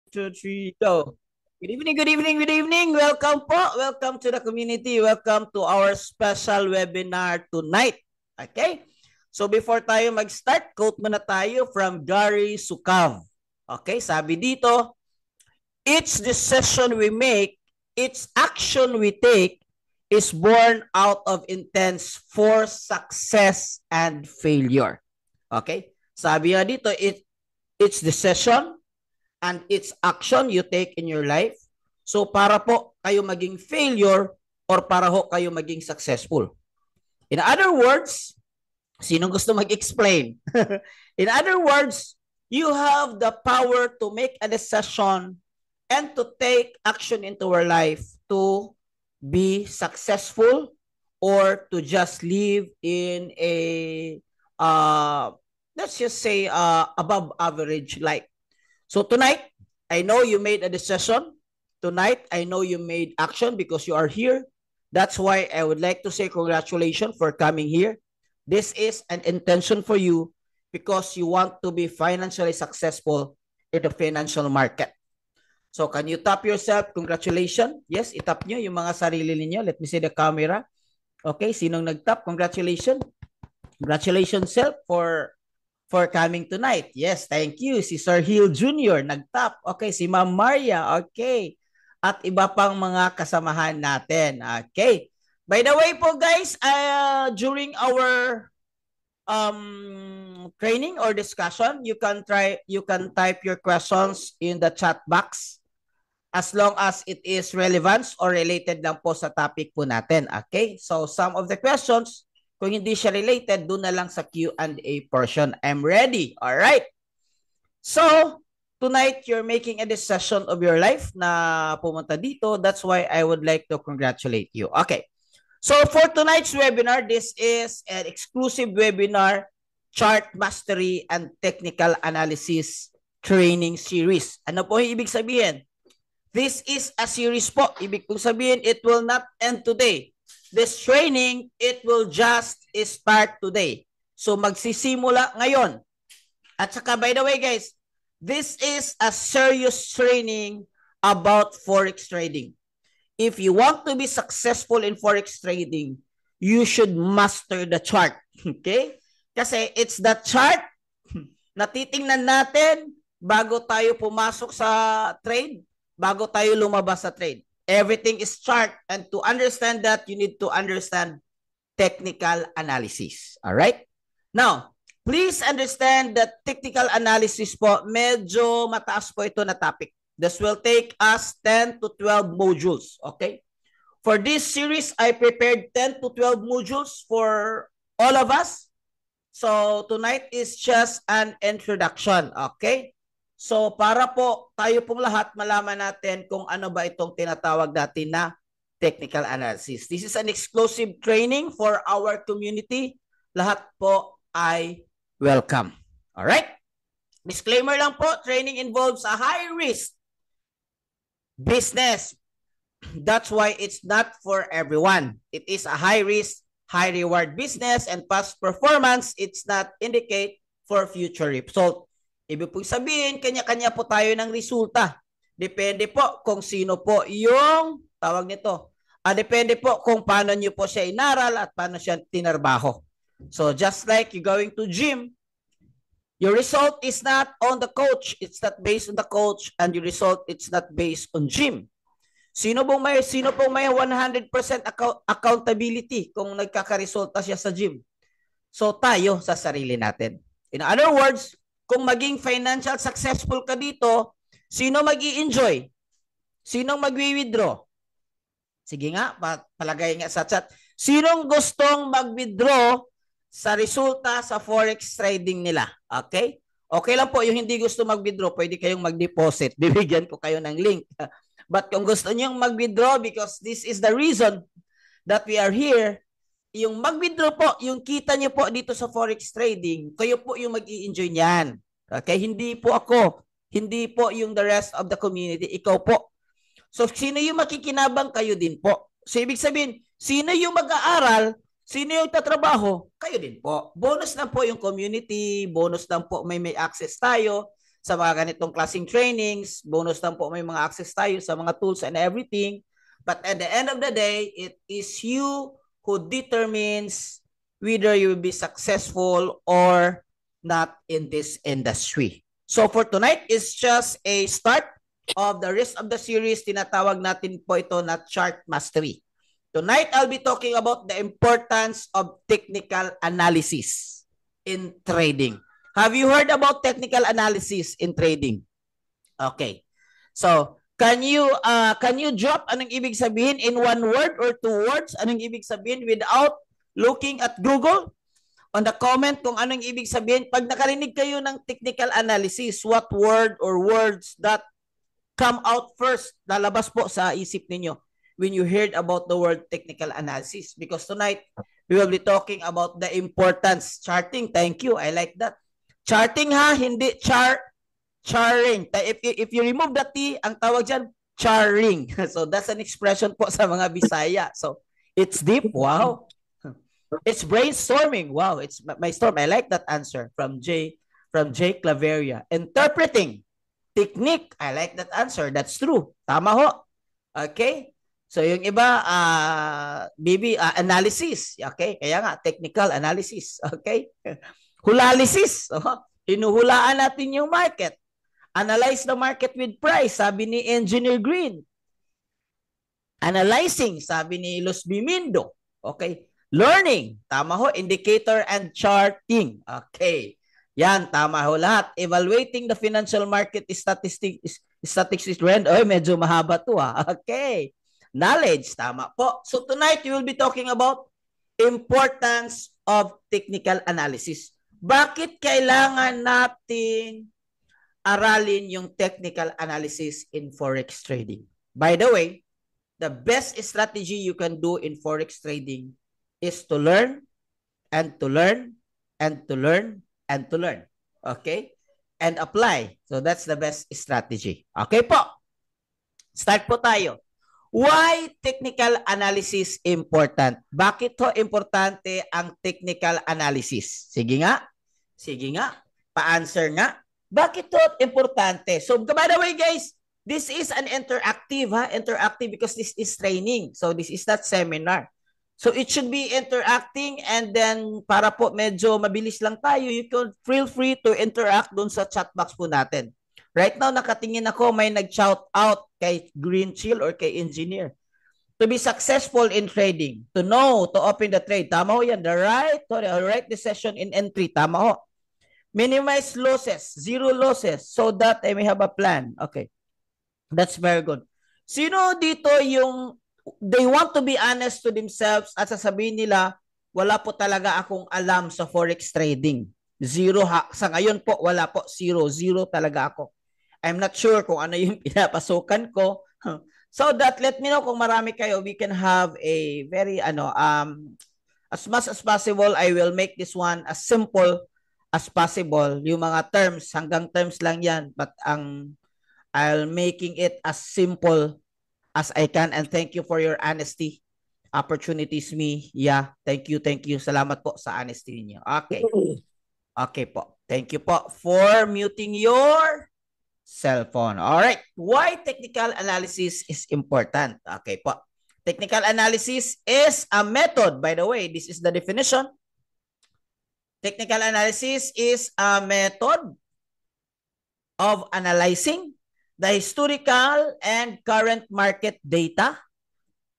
Two, three, go. Good evening, good evening, good evening. Welcome po. Welcome to the community. Welcome to our special webinar tonight. Okay? So before tayo mag-start, quote muna tayo from Gary Sukav. Okay? Sabi dito, each decision we make, each action we take is born out of intents for success and failure. Okay? Sabi nga dito, each decision and its action you take in your life. So para po kayo maging failure or para ho kayo maging successful. In other words, sino gusto mag-explain? In other words, you have the power to make a decision and to take action into your life to be successful or to just live in a let's just say above average life. So tonight, I know you made a decision. Tonight, I know you made action because you are here. That's why I would like to say congratulations for coming here. This is an intention for you because you want to be financially successful in the financial market. So can you tap yourself? Congratulations. Yes, itap nyo yung mga sarili ninyo. Let me see the camera. Okay, sinong nagtap? Congratulations. Congratulations, self, for coming tonight. Yes, thank you. Si Sir Hill Jr. nagtap. Okay, si Ma'am Maria. Okay. At iba pang mga kasamahan natin. Okay. By the way po guys, during our training or discussion, you can type your questions in the chat box as long as it is relevant or related lang po sa topic po natin. Okay? So some of the questions, kung hindi siya related, doon na lang sa Q&A portion. I'm ready. All right. So, tonight, you're making a decision of your life na pumunta dito. That's why I would like to congratulate you. Okay. So, for tonight's webinar, this is an exclusive webinar, Chart Mastery and Technical Analysis Training Series. Ano po yung ibig sabihin? This is a series po. Ibig pong sabihin, it will not end today. This training, it will just start today. So magsisimula ngayon. At saka by the way guys, this is a serious training about Forex trading. If you want to be successful in Forex trading, you should master the chart. Okay? Kasi it's the chart na titingnan natin bago tayo pumasok sa trade, bago tayo lumabas sa trade. Everything is chart, and to understand that, you need to understand technical analysis. All right? Now, please understand that technical analysis po, medyo mataas po ito na topic. This will take us 10 to 12 modules. Okay? For this series, I prepared 10 to 12 modules for all of us. So, tonight is just an introduction. Okay? So para po tayo pong lahat malaman natin kung ano ba itong tinatawag natin na technical analysis. This is an exclusive training for our community. Lahat po ay welcome. Alright? Disclaimer lang po, training involves a high risk business. That's why it's not for everyone. It is a high risk, high reward business, and past performance, it's not indicate for future result. Ibig po sabihin, kanya-kanya po tayo ng resulta. Depende po kung sino po yung tawag nito. Depende po kung paano nyo po siya inaral at paano siya tinarbaho. So just like you going to gym, your result is not on the coach. It's not based on the coach, and your result it's not based on gym. Sino pong may 100% accountability kung nagkakaresulta siya sa gym? So tayo sa sarili natin. In other words, kung maging financial successful ka dito, sino mag-i-enjoy? Sinong mag-withdraw? Sige nga, palagay nga sa chat. Sinong gustong mag-withdraw sa resulta sa forex trading nila? Okay? Okay lang po, yung hindi gusto mag-withdraw, pwede kayong mag-deposit. Bibigyan ko kayo ng link. But kung gusto niyo mag-withdraw because this is the reason that we are here, yung mag-withdraw po, yung kita niyo po dito sa forex trading, kayo po yung mag-i-enjoy niyan. Okay? Hindi po ako. Hindi po yung the rest of the community. Ikaw po. So, sino yung makikinabang? Kayo din po. So, ibig sabihin, sino yung mag-aaral? Sino yung tatrabaho? Kayo din po. Bonus lang po yung community. Bonus lang po may access tayo. sa mga ganitong klaseng trainings. Bonus lang po may mga access tayo sa mga tools and everything. But at the end of the day, it is you who determines whether you will be successful or not in this industry. So for tonight, it's just a start of the rest of the series. Tinatawag natin po ito na chart mastery. Tonight, I'll be talking about the importance of technical analysis in trading. Have you heard about technical analysis in trading? Okay. So, can you drop anong ibig sabihin in one word or two words? Anong ibig sabihin without looking at Google? On the comment kung anong ibig sabihin. Pag nakarinig kayo ng technical analysis, what word or words that come out first, lalabas po sa isip ninyo when you heard about the word technical analysis? Because tonight, we will be talking about the importance. Charting, thank you. I like that. Charting ha, hindi charring. If you remove the T, ang tawag dyan, charring. So that's an expression po sa mga Bisaya. So it's deep. Wow. It's brainstorming. Wow, it's my storm. I like that answer from J Claveria. Interpreting. Technique. I like that answer. That's true. Tama ho. Okay? So yung iba, analysis. Okay? Kaya nga, technical analysis. Okay? Hulalysis. Hinuhulaan natin yung market. Analyze the market with price, sabi ni Engineer Green. Analyzing, sabi ni Luz Bimindo. Okay? Learning. Tama ho. Indicator and charting. Okay. Yan, tama ho lahat. Evaluating the financial market statistics trend. Oy, medyo mahaba to ha. Okay. Knowledge, tama po. So tonight, we will be talking about importance of technical analysis. Bakit kailangan natin aralin yung technical analysis in forex trading? By the way, the best strategy you can do in forex trading is to learn and to learn and to learn and to learn. Okay? And apply. So that's the best strategy. Okay po. Start po tayo. Why technical analysis important? Bakit ho importante ang technical analysis? Sige nga. Sige nga. Pa-answer nga. Bakit ho importante? So by the way guys, this is an interactive ha? Interactive because this is training. So this is not seminar. So it should be interacting, and then para po medyo mabilis lang tayo, you can feel free to interact dun sa chat box po natin. Right now, nakatingin ako, may nag-shout out kay Green Chill or kay Engineer. To be successful in trading, to know, to open the trade. Tama ho yan. The right decision in entry. Tama ho. Minimize losses, zero losses, so that I may have a plan. Okay. That's very good. Sino dito yung they want to be honest to themselves at sasabihin nila, wala po talaga akong alam sa forex trading. Zero ha. Sa ngayon po, wala po. Zero talaga ako. I'm not sure kung ano yung pinapasukan ko. So that, let me know kung marami kayo. We can have a very, as much as possible, I will make this one as simple as possible. Yung mga terms, hanggang terms lang yan. But I'll making it as simple as I can, and thank you for your honesty. Opportunities me. Yeah, thank you. Salamat po sa honesty niyo. Okay. Okay po. Thank you po for muting your cell phone. All right. Why technical analysis is important? Okay po. Technical analysis is a method. By the way, this is the definition. Technical analysis is a method of analyzing the historical and current market data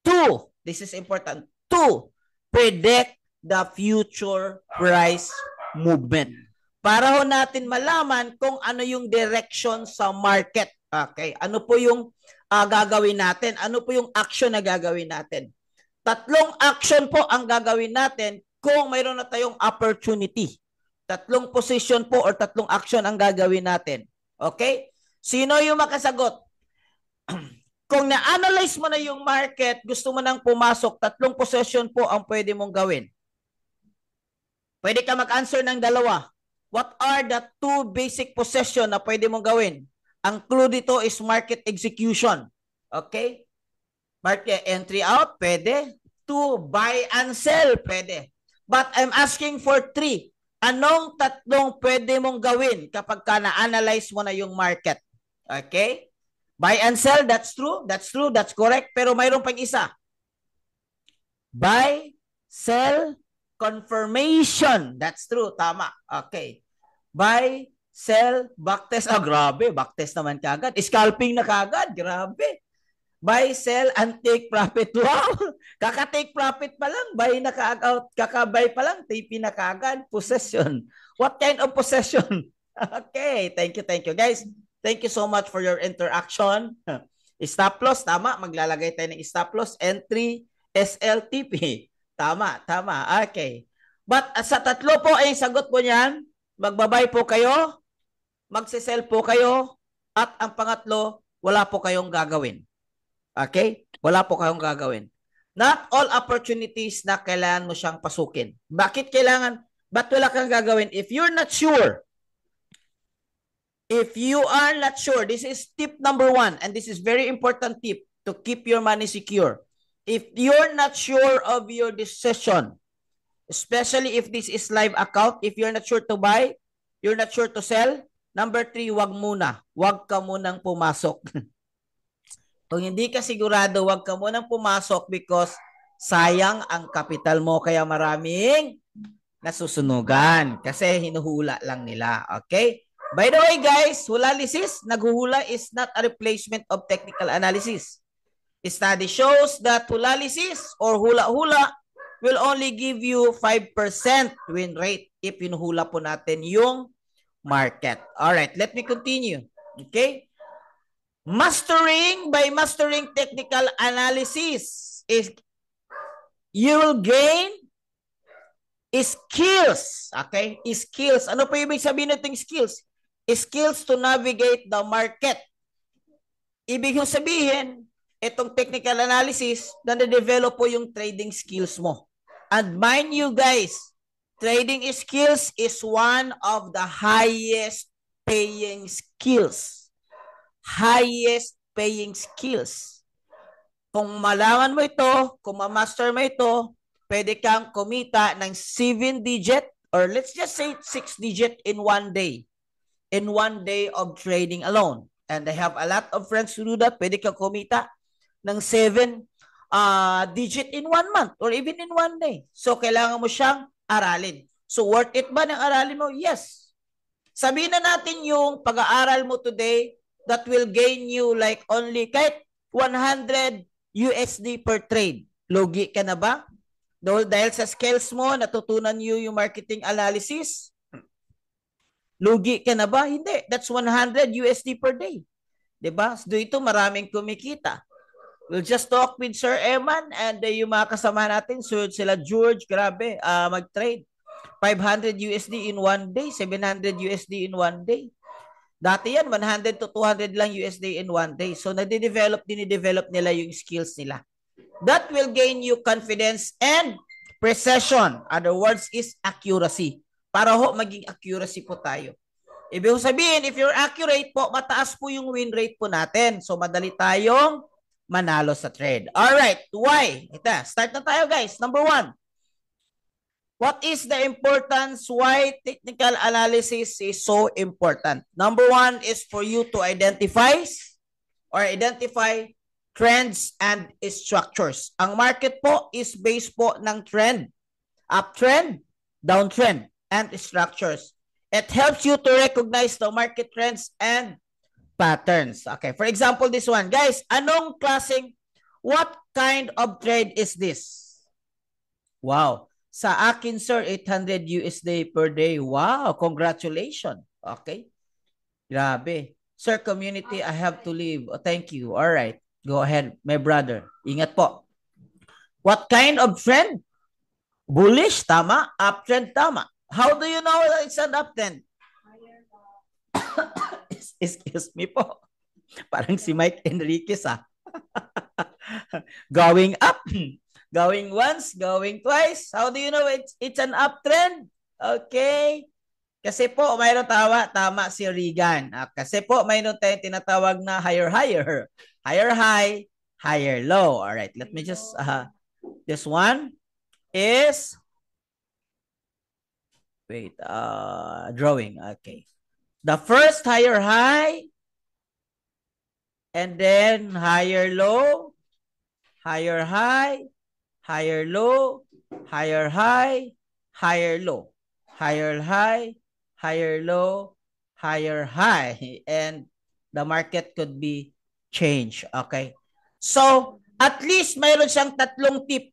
to, this is important, to predict the future price movement. Para ho natin malaman kung ano yung direction sa market. Okay, ano po yung gagawin natin? Ano po yung action na gagawin natin? Tatlong action po ang gagawin natin kung mayroon na tayong opportunity. Tatlong position po or tatlong action ang gagawin natin. Okay? Sino yung makasagot? Kung na-analyze mo na yung market, gusto mo nang pumasok, tatlong position po ang pwede mong gawin. Pwede ka mag-answer ng dalawa. What are the two basic position na pwede mong gawin? Ang clue dito is market execution. Okay? Market entry out, pwede. Two, buy and sell, pwede. But I'm asking for three. Anong tatlong pwede mong gawin kapag ka na-analyze mo na yung market? Okay? Buy and sell, that's true. That's true. That's correct. Pero mayroon pang isa. Buy, sell, confirmation. That's true. Tama. Okay. Buy, sell, backtest. Ah, grabe. Backtest naman kagad. Scalping na kagad. Grabe. Buy, sell, and take profit. Wow! Kaka-take profit pa lang. Buy na kaagad. Kaka-buy pa lang. TP na kaagad. Possession. What kind of possession? Okay. Thank you. Thank you. Guys, thank you so much for your interaction. Stop loss. Tama. Maglalagay tayo ng stop loss. Entry, SLTP. Tama. Tama. Okay. But sa tatlo po ay sagot po niyan. Magbabay po kayo. Magsisell po kayo. At ang pangatlo, wala po kayong gagawin. Okay? Wala po kayong gagawin. Not all opportunities na kailangan mo siyang pasukin. Bakit kailangan? Ba't wala kang gagawin? If you're not sure, this is tip number 1, and this is very important tip to keep your money secure. If you're not sure of your decision, especially if this is live account, if you're not sure to buy, you're not sure to sell, number 3, wag muna. Wag ka munang pumasok. Kung hindi ka sigurado, wag ka munang pumasok because sayang ang kapital mo, kaya maraming nasusunugan kasi hinuhula lang nila. Okay? By the way, guys, hulalysis, naghuhula is not a replacement of technical analysis. Study shows that hulalysis or hula-hula will only give you 5% win rate if hinuhula po natin yung market. Alright, let me continue. Okay? By mastering technical analysis is you will gain skills. Okay? Skills. Ano po ibig sabihin natin skills? Skills to navigate the market. Ibig sabihin, itong technical analysis, na-develop po yung trading skills mo. And mind you guys, trading skills is one of the highest paying skills. Highest paying skills. Kung malaman mo ito, kung ma-master mo ito, pwede kang kumita ng 7-digit or let's just say 6-digit in 1 day. In 1 day of trading alone. And I have a lot of friends who do that. Pwede kang kumita ng 7-digit in 1 month or even in 1 day. So, kailangan mo siyang aralin. So, worth it ba ng aralin mo? Yes. Sabihin na natin yung pag-aaral mo today that will gain you like only kahit 100 USD per trade. Lugi ka na ba? Dahil sa skills mo, natutunan nyo yung marketing analysis? Lugi ka na ba? Hindi. That's 100 USD per day. Diba? So, ito maraming kumikita. We'll just talk with Sir Eman and yung mga kasama natin, sila George, grabe, mag-trade. 500 USD in 1 day, 700 USD in 1 day. Dati yan, 100 to 200 lang USD in 1 day. So, nadidevelop nila yung skills nila. That will gain you confidence and precision. Other words is accuracy. Para ho, maging accuracy po tayo. Ibig sabihin, if you're accurate po, mataas po yung win rate po natin. So, madali tayong manalo sa trade. Alright, why? Ito, start na tayo guys. Number 1. What is the importance? Why technical analysis is so important? Number 1 is for you to identify trends and structures. Ang market po is based po ng trend. Uptrend, downtrend, and structures. It helps you to recognize the market trends and patterns. Okay, for example, this one. Guys, what kind of trade is this? Wow. Sa akin, sir, 800 USD per day. Wow, congratulations. Okay. Grabe. Sir, community, I have to leave. Oh, thank you. All right. Go ahead, my brother. Ingat po. What kind of trend? Bullish, tama. Uptrend, tama. How do you know that it's an uptrend? Excuse me po. Parang si Mike Enriquez, ah. Going up. Going once, going twice. How do you know it's an uptrend? Okay. Kasi po, mayroon tama si Regan. Kasi po, mayroon tayong tinatawag na higher higher. Higher high, higher low. All right, let me just, this one is Wait, drawing. Okay. The first higher high, and then higher low, higher high, higher low, higher high, higher low, higher high, higher low, higher high, and the market could be changed. Okay. So, at least mayroon siyang tatlong tip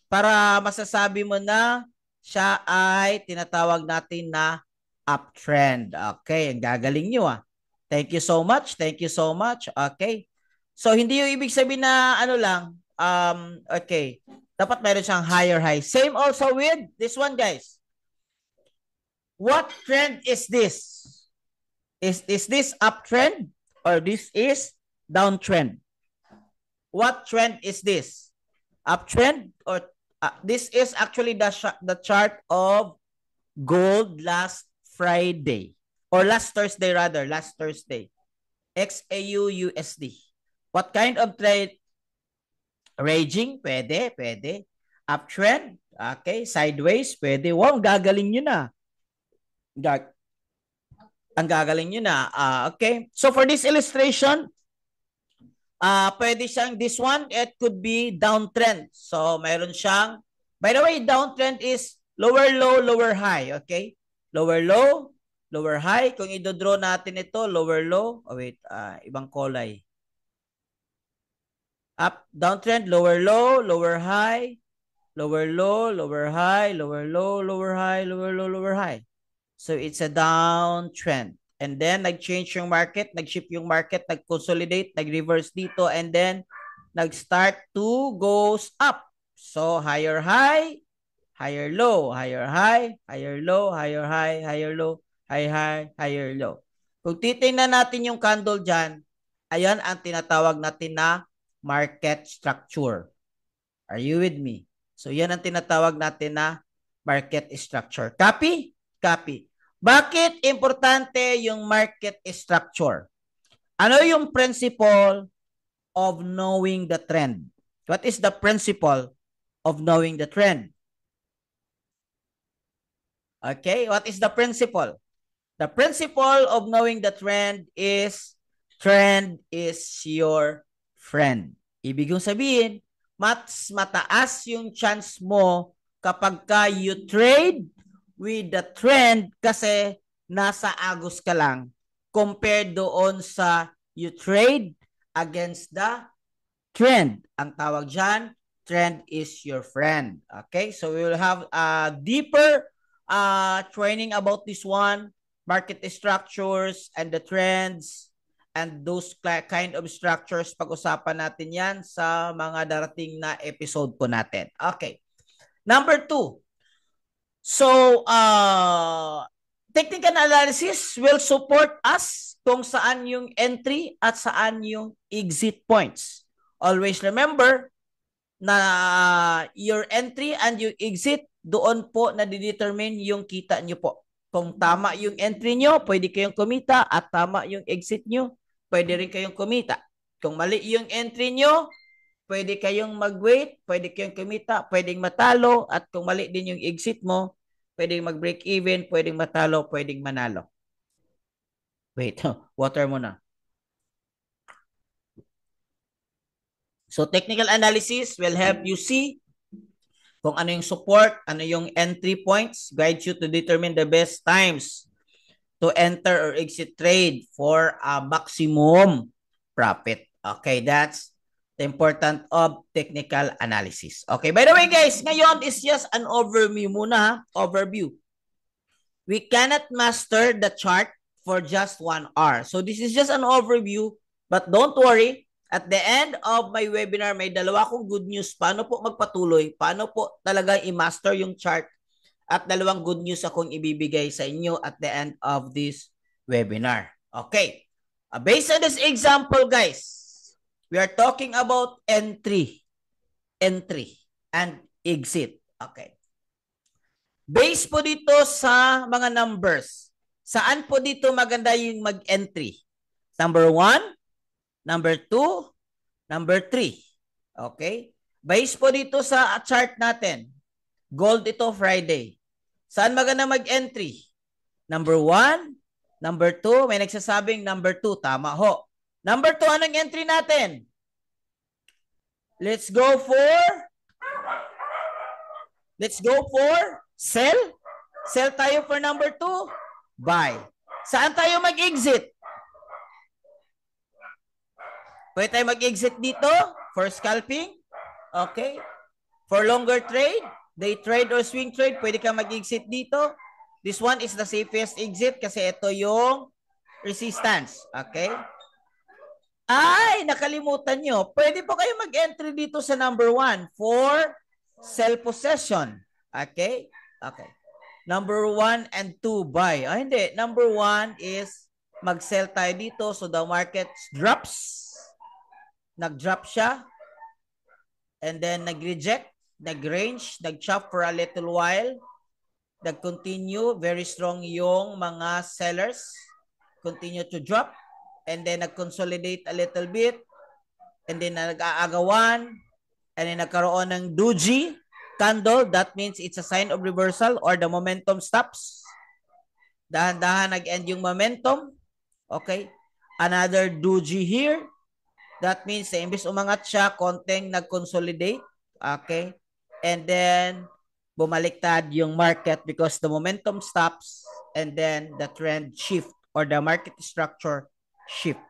para masasabi mo na siya ay tinatawag natin na uptrend. Okay, ang gagaling nyo ah. Thank you so much. Thank you so much. Okay. So, hindi yung ibig sabihin na ano lang, okay, dapat meron siyang higher high. Same also with this one, guys. What trend is this? Is this uptrend or this is downtrend? What trend is this? Uptrend or this is actually the chart of gold last Friday or last Thursday rather, last Thursday. XAU USD. What kind of trade? Raging, pwede, pwede. Uptrend, okay. Sideways, pwede. Wow, gagaling nyo na. Ang gagaling nyo na. Okay. So for this illustration, pwede siyang, this one, it could be downtrend. So mayroon siyang, by the way, downtrend is lower low, lower high. Okay. Lower low, lower high. Kung i-draw natin ito, lower low. Oh wait, ibang kulay. Up, downtrend, lower low, lower high, lower low, lower high, lower low, lower high, lower low, lower high. So it's a downtrend. And then nag-change yung market, nag-shift yung market, nag-consolidate, nag-reverse dito, and then nag-start to goes up. So higher high, higher low, higher high, higher low, higher high, higher low, high high, higher low. Kung titingnan natin yung candle dyan, ayan ang tinatawag natin na market structure. Are you with me? So yan ang tinatawag natin na market structure. Copy? Copy. Bakit importante yung market structure? Ano yung principle of knowing the trend? What is the principle of knowing the trend? Okay, what is the principle? The principle of knowing the trend is your friend. Ibig kong sabihin, mas mataas yung chance mo kapag ka you trade with the trend kasi nasa agos ka lang compared doon sa you trade against the trend. Ang tawag dyan, trend is your friend. Okay, so we will have a deeper training about this one, market structures and the trends and those kind of structures. Pag-usapan natin yan sa mga darating na episode po natin. Okay. Number 2. So, technical analysis will support us kung saan yung entry at saan yung exit points. Always remember na your entry and yung exit, doon po na-determine yung kita nyo po. Kung tama yung entry nyo, pwede kayong kumita at tama yung exit nyo, pwede rin kayong kumita. Kung mali yung entry nyo, pwede kayong mag-wait, pwede kayong kumita, pwedeng matalo, at kung mali din yung exit mo, pwedeng mag-break even, pwedeng matalo, pwedeng manalo. Wait, water muna. So technical analysis will help you see kung ano yung support, ano yung entry points, guide you to determine the best times to enter or exit trade for a maximum profit. Okay, that's the important of technical analysis. Okay, by the way guys, ngayon is just an overview muna, overview. We cannot master the chart for just 1 hour. So this is just an overview, but don't worry. At the end of my webinar, may dalawa kong good news. Paano po magpatuloy? Paano po talaga i-master yung chart? At dalawang good news akong ibibigay sa inyo at the end of this webinar. Okay. Based on this example, guys, we are talking about entry and exit. Okay. Based po dito sa mga numbers. Saan po dito maganda yung mag-entry? Number 1, number 2, number 3. Okay? Based po dito sa chart natin. Gold ito Friday. Saan maganda mag-entry? Number 1, number 2, may nagsasabing number 2. Tama ho. Number 2, anong entry natin? Let's go for sell. Sell tayo for number 2. Buy. Saan tayo mag-exit? Pwede tayo mag-exit dito for scalping. Okay. For longer trade, day trade or swing trade, pwede ka mag-exit dito. This one is the safest exit kasi ito yung resistance. Okay. Ay, nakalimutan nyo. Pwede po kayo mag-entry dito sa number 1 for sell possession. Okay. Okay. Number 1 and 2, buy. Ay, hindi. Number 1 is mag-sell tayo dito. So the market drops. Nag-drop siya. And then nag-reject. Nag-range. Nag-chop for a little while. Nag-continue. Very strong yung mga sellers. Continue to drop. And then nag-consolidate a little bit. And then nag-aagawan. And then nagkaroon ng doji candle. That means it's a sign of reversal or the momentum stops. Dahan-dahan nag-end yung momentum. Okay. Another doji here. That means na imbis umangat siya, konting nag-consolidate. Okay. And then bumaliktad yung market because the momentum stops and then the trend shift or the market structure shift.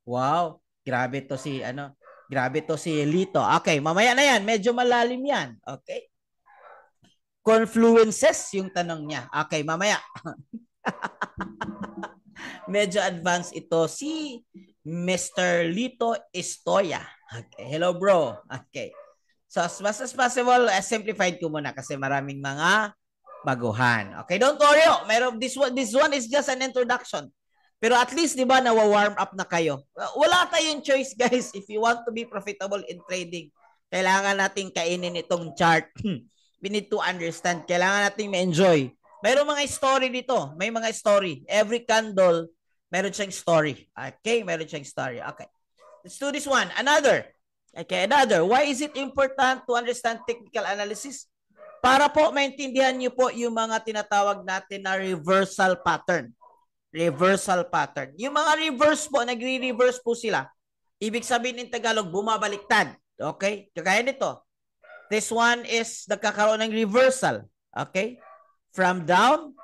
Wow. Grabe to si Lito. Okay, mamaya na yan. Medyo malalim yan. Okay. Confluences yung tanong niya. Okay, mamaya. Medyo advanced ito si Mr. Lito Estoya. Okay, hello bro. Okay. So as much as possible, simplified ko muna kasi maraming mga baguhan. Okay, don't worry. Meron this one is just an introduction. Pero at least 'di ba nawa-warm up na kayo. Wala tayong choice guys if you want to be profitable in trading. Kailangan nating kainin itong chart. We need to understand. Kailangan nating ma-enjoy. Mayroong mga story dito. May mga story. Every candle, meron siyang story. Okay? Meron siyang story. Okay. Let's do this one. Another. Okay, another. Why is it important to understand technical analysis? Para po maintindihan niyo po yung mga tinatawag natin na reversal pattern. Reversal pattern. Yung mga reverse po, nagre-reverse po sila. Ibig sabihin in Tagalog, bumabaliktad. Okay? Kagaya nito. This one is nagkakaroon ng reversal. Okay? From down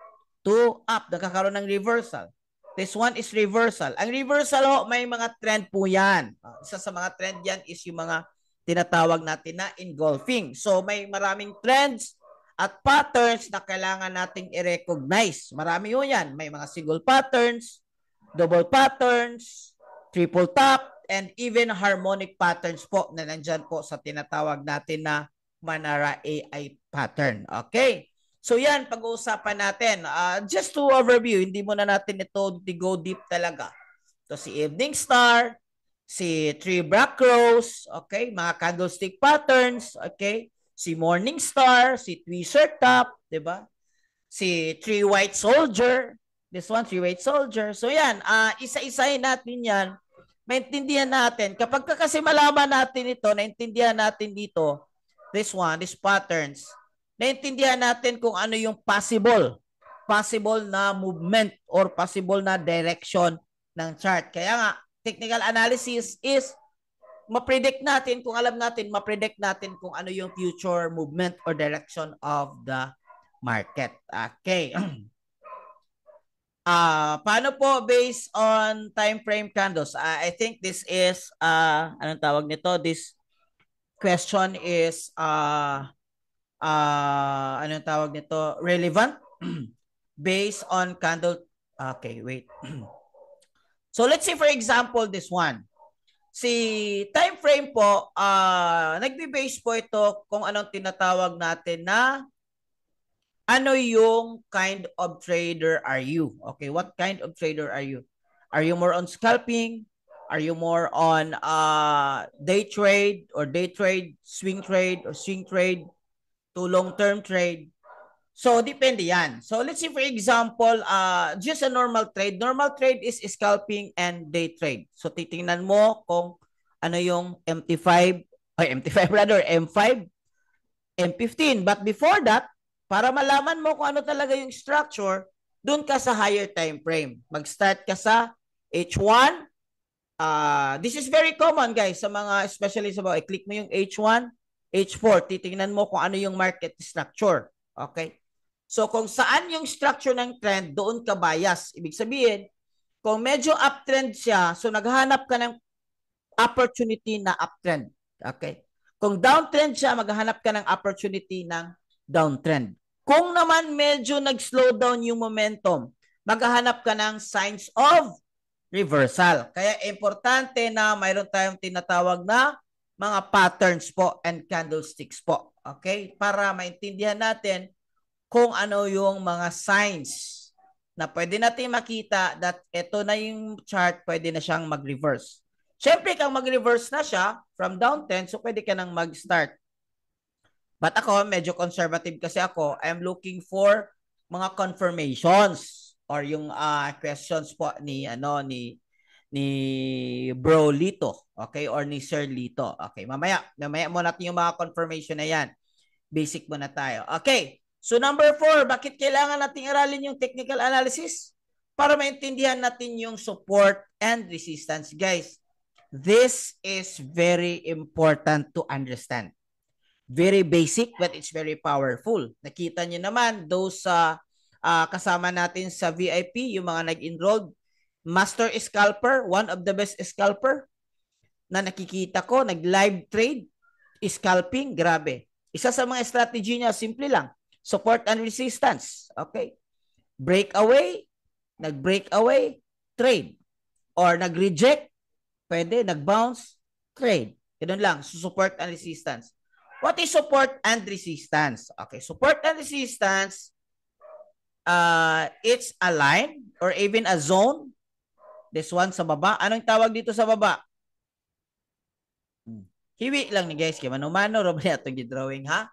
to up, nagkakaroon ng reversal. This one is reversal. Ang reversal ho, may mga trend po yan. Isa sa mga trend yan is yung mga tinatawag natin na engulfing. So may maraming trends at patterns na kailangan nating i-recognize. Marami ho yan. May mga single patterns, double patterns, triple top, and even harmonic patterns po na nandyan po sa tinatawag natin na Manara AI pattern. Okay? So yan, pag-uusapan natin. Just to overview, hindi muna natin ito go deep talaga. So si Evening Star, si Three Black Crows, okay, mga candlestick patterns, okay, si Morning Star, si Twister Top, di ba? Si Three White Soldier, this one, Three White Soldier. So yan, isa-isahin natin yan, maintindihan natin. Kapag kasi malaman natin ito, naintindihan natin dito, this one, these patterns, naintindihan natin kung ano yung possible na movement or possible na direction ng chart. Kaya nga, technical analysis is ma-predict natin, kung alam natin, ma-predict natin kung ano yung future movement or direction of the market. Okay. Paano po based on time frame candles? I think this is, anong tawag nito? This question is, anong tawag nito? Relevant based on candle. Okay, wait. So let's say for example this one. Si time frame po, nagbe-base po ito kung anong tinatawag natin na ano yung kind of trader are you? Okay, what kind of trader are you? Are you more on scalping? Are you more on day trade, swing trade, or swing trade to long-term trade? So, depende yan. So, let's say for example, just a normal trade. Normal trade is scalping and day trade. So, titingnan mo kung ano yung MT5, or MT5 rather, M5, M15. But before that, para malaman mo kung ano talaga yung structure, dun ka sa higher time frame. Mag-start ka sa H1. This is very common, guys, sa mga, especially sa mga, i-click mo yung H1, H4, titingnan mo kung ano yung market structure. Okay? So, kung saan yung structure ng trend, doon ka bias. Ibig sabihin, kung medyo uptrend siya, so naghahanap ka ng opportunity na uptrend. Okay? Kung downtrend siya, maghahanap ka ng opportunity ng downtrend. Kung naman medyo nag-slow down yung momentum, maghahanap ka ng signs of reversal. Kaya importante na mayroon tayong tinatawag na mga patterns po and candlesticks po. Okay? Para maintindihan natin kung ano yung mga signs na pwede natin makita that ito na yung chart, pwede na siyang mag-reverse. Siyempre, kung mag-reverse na siya from downtrend, so pwede ka nang mag-start. But ako, medyo conservative kasi ako. I'm looking for mga confirmations or yung questions po ni Bro Lito, okay, or ni Sir Lito. Okay, mamaya mo natin yung mga confirmation na yan. Basic muna tayo. Okay. So number 4, bakit kailangan nating aralin yung technical analysis? Para maintindihan natin yung support and resistance, guys. This is very important to understand. Very basic but it's very powerful. Nakita nyo naman, those kasama natin sa VIP, yung mga nag-enrolled, master scalper, one of the best scalper na nakikita ko, nag-live trade, scalping, grabe. Isa sa mga strategy niya, simple lang. Support and resistance. Okay. Breakaway, nag-breakaway, trade. Or nag-reject, pwede, nag-bounce, trade. Ganun lang, support and resistance. What is support and resistance? Okay, support and resistance, it's a line or even a zone. This one sa baba. Anong tawag dito sa baba? Hiwi lang ni guys. Kaya mano-mano, Robert, itong drawing, ha?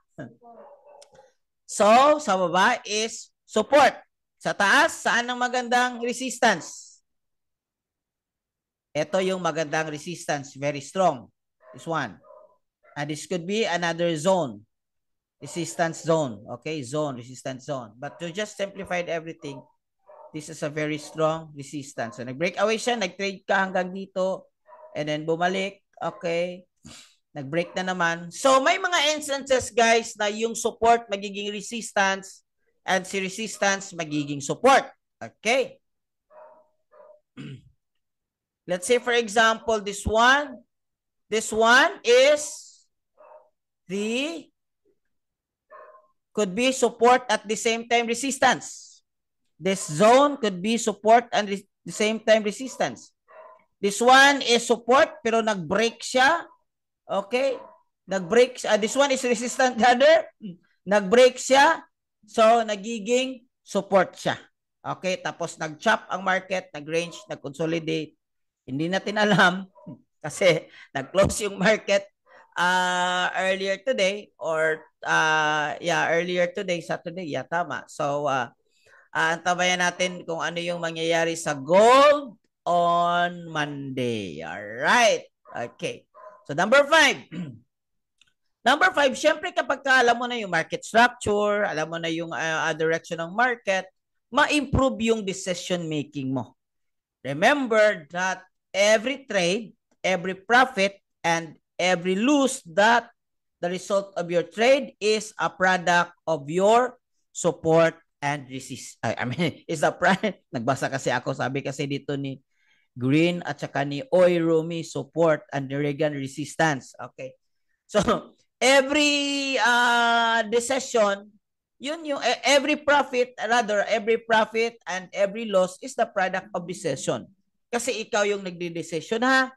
So, sa baba is support. Sa taas, saan ang magandang resistance? Ito yung magandang resistance. Very strong. This one. And this could be another zone. Resistance zone. Okay, zone, resistance zone. But to just simplify everything, this is a very strong resistance. So, nag-break away siya, nag-trade ka hanggang dito, and then bumalik. Okay. Nag-break na naman. So, may mga instances, guys, na yung support magiging resistance and si resistance magiging support. Okay. Let's say, for example, this one. This one is could be support at the same time resistance. This zone could be support and the same time resistance. This one is support pero nag-break siya. Okay? Nag-break. This one is resistant rather. Nag-break siya. So, nagiging support siya. Okay? Tapos, nag-chop ang market, nag-range, nag-consolidate. Hindi natin alam kasi nag-close yung market earlier today or earlier today, Saturday. Yeah, tama. So, antabayan natin kung ano yung mangyayari sa gold on Monday. Alright. Okay. So, number 5. Number 5, syempre kapag alam mo na yung market structure, alam mo na yung direction ng market, ma-improve yung decision making mo. Remember that every trade, every profit, and every loss that the result of your trade is a product of your support and resist. Is a product. Nagbasa kasi ako, sabi kasi dito ni Green at saka ni Oy Rumi, support and Reagan resistance. Okay. So, every decision, yun yung every profit and every loss is the product of decision. Kasi ikaw yung nagde-decision, ha?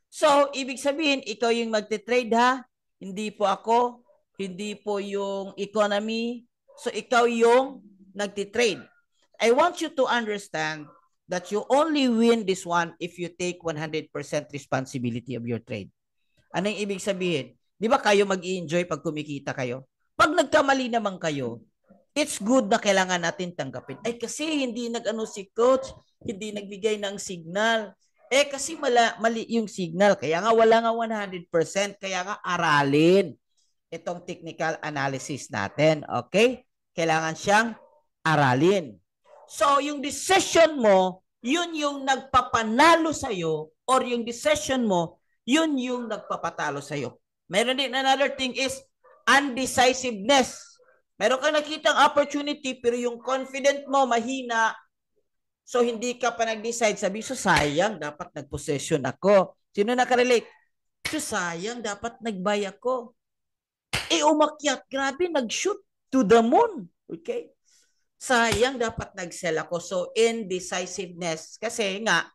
So, ibig sabihin, ikaw yung magte-trade, ha? Hindi po ako, hindi po yung economy. So, ikaw yung nagte-trade. I want you to understand that you only win this one if you take 100% responsibility of your trade. Ano yung ibig sabihin? Di ba kayo mag-i-enjoy pag kumikita kayo? Pag nagkamali naman kayo, it's good na kailangan natin tanggapin. Ay kasi hindi nag-ano si coach, hindi nagbigay ng signal. Kasi mali yung signal, kaya nga wala nga 100%, kaya nga aralin. itong technical analysis natin. Okay? Kailangan siyang aralin. So, yung decision mo, yun yung nagpapanalo sa'yo, or yung decision mo, yun yung nagpapatalo sa'yo. Meron din another thing is undecisiveness. Meron kang nakitang opportunity pero yung confident mo mahina, so hindi ka pa nag-decide. Sabi, so sayang, dapat nag-possession ako. Sino nakarelate? So sayang, dapat nag-buy ako. Umakyat, grabe, nag-shoot to the moon. Okay? Sayang, dapat nag-sell ako. So indecisiveness. Kasi nga,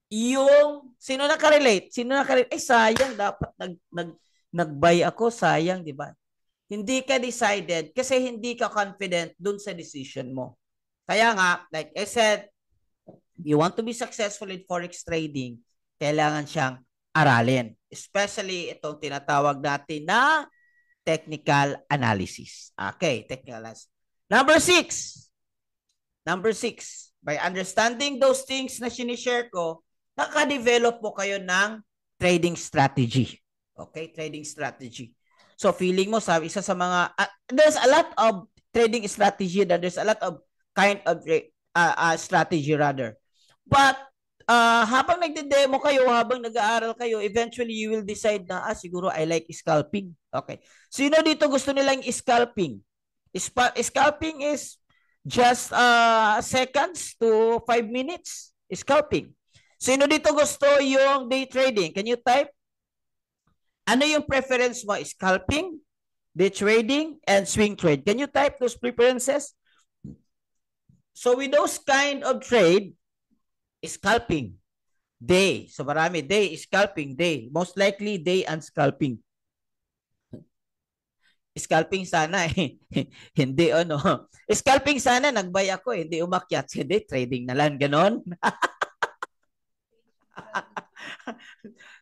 yung, sino nakarelate? Sayang, dapat nag-buy ako. Sayang, di ba? Hindi ka decided kasi hindi ka confident dun sa decision mo. Kaya nga, like I said, you want to be successful in forex trading, kailangan siyang aralin. Especially itong tinatawag natin na technical analysis. Okay, technical analysis. Number six, by understanding those things na sinishare ko, nakadevelop po kayo ng trading strategy. Okay, trading strategy. So feeling mo, sabi, isa sa mga, there's a lot of trading strategy, there's a lot of kind of strategy rather. But habang nagde-demo kayo, habang nag-aaral kayo, eventually you will decide na, siguro I like scalping. Okay. Sino dito gusto nilang scalping? Scalping is just seconds to 5 minutes. Scalping. Sino dito gusto yung day trading? Can you type? Ano yung preference mo? Scalping, day trading, and swing trade. Can you type those preferences? So with those kind of trade, scalping, day. So marami, day, scalping, day. Most likely, day and scalping. Scalping sana eh. Hindi ano. Scalping sana, nag-buy ako eh. Hindi umakyat. Hindi, trading na lang. Ganon.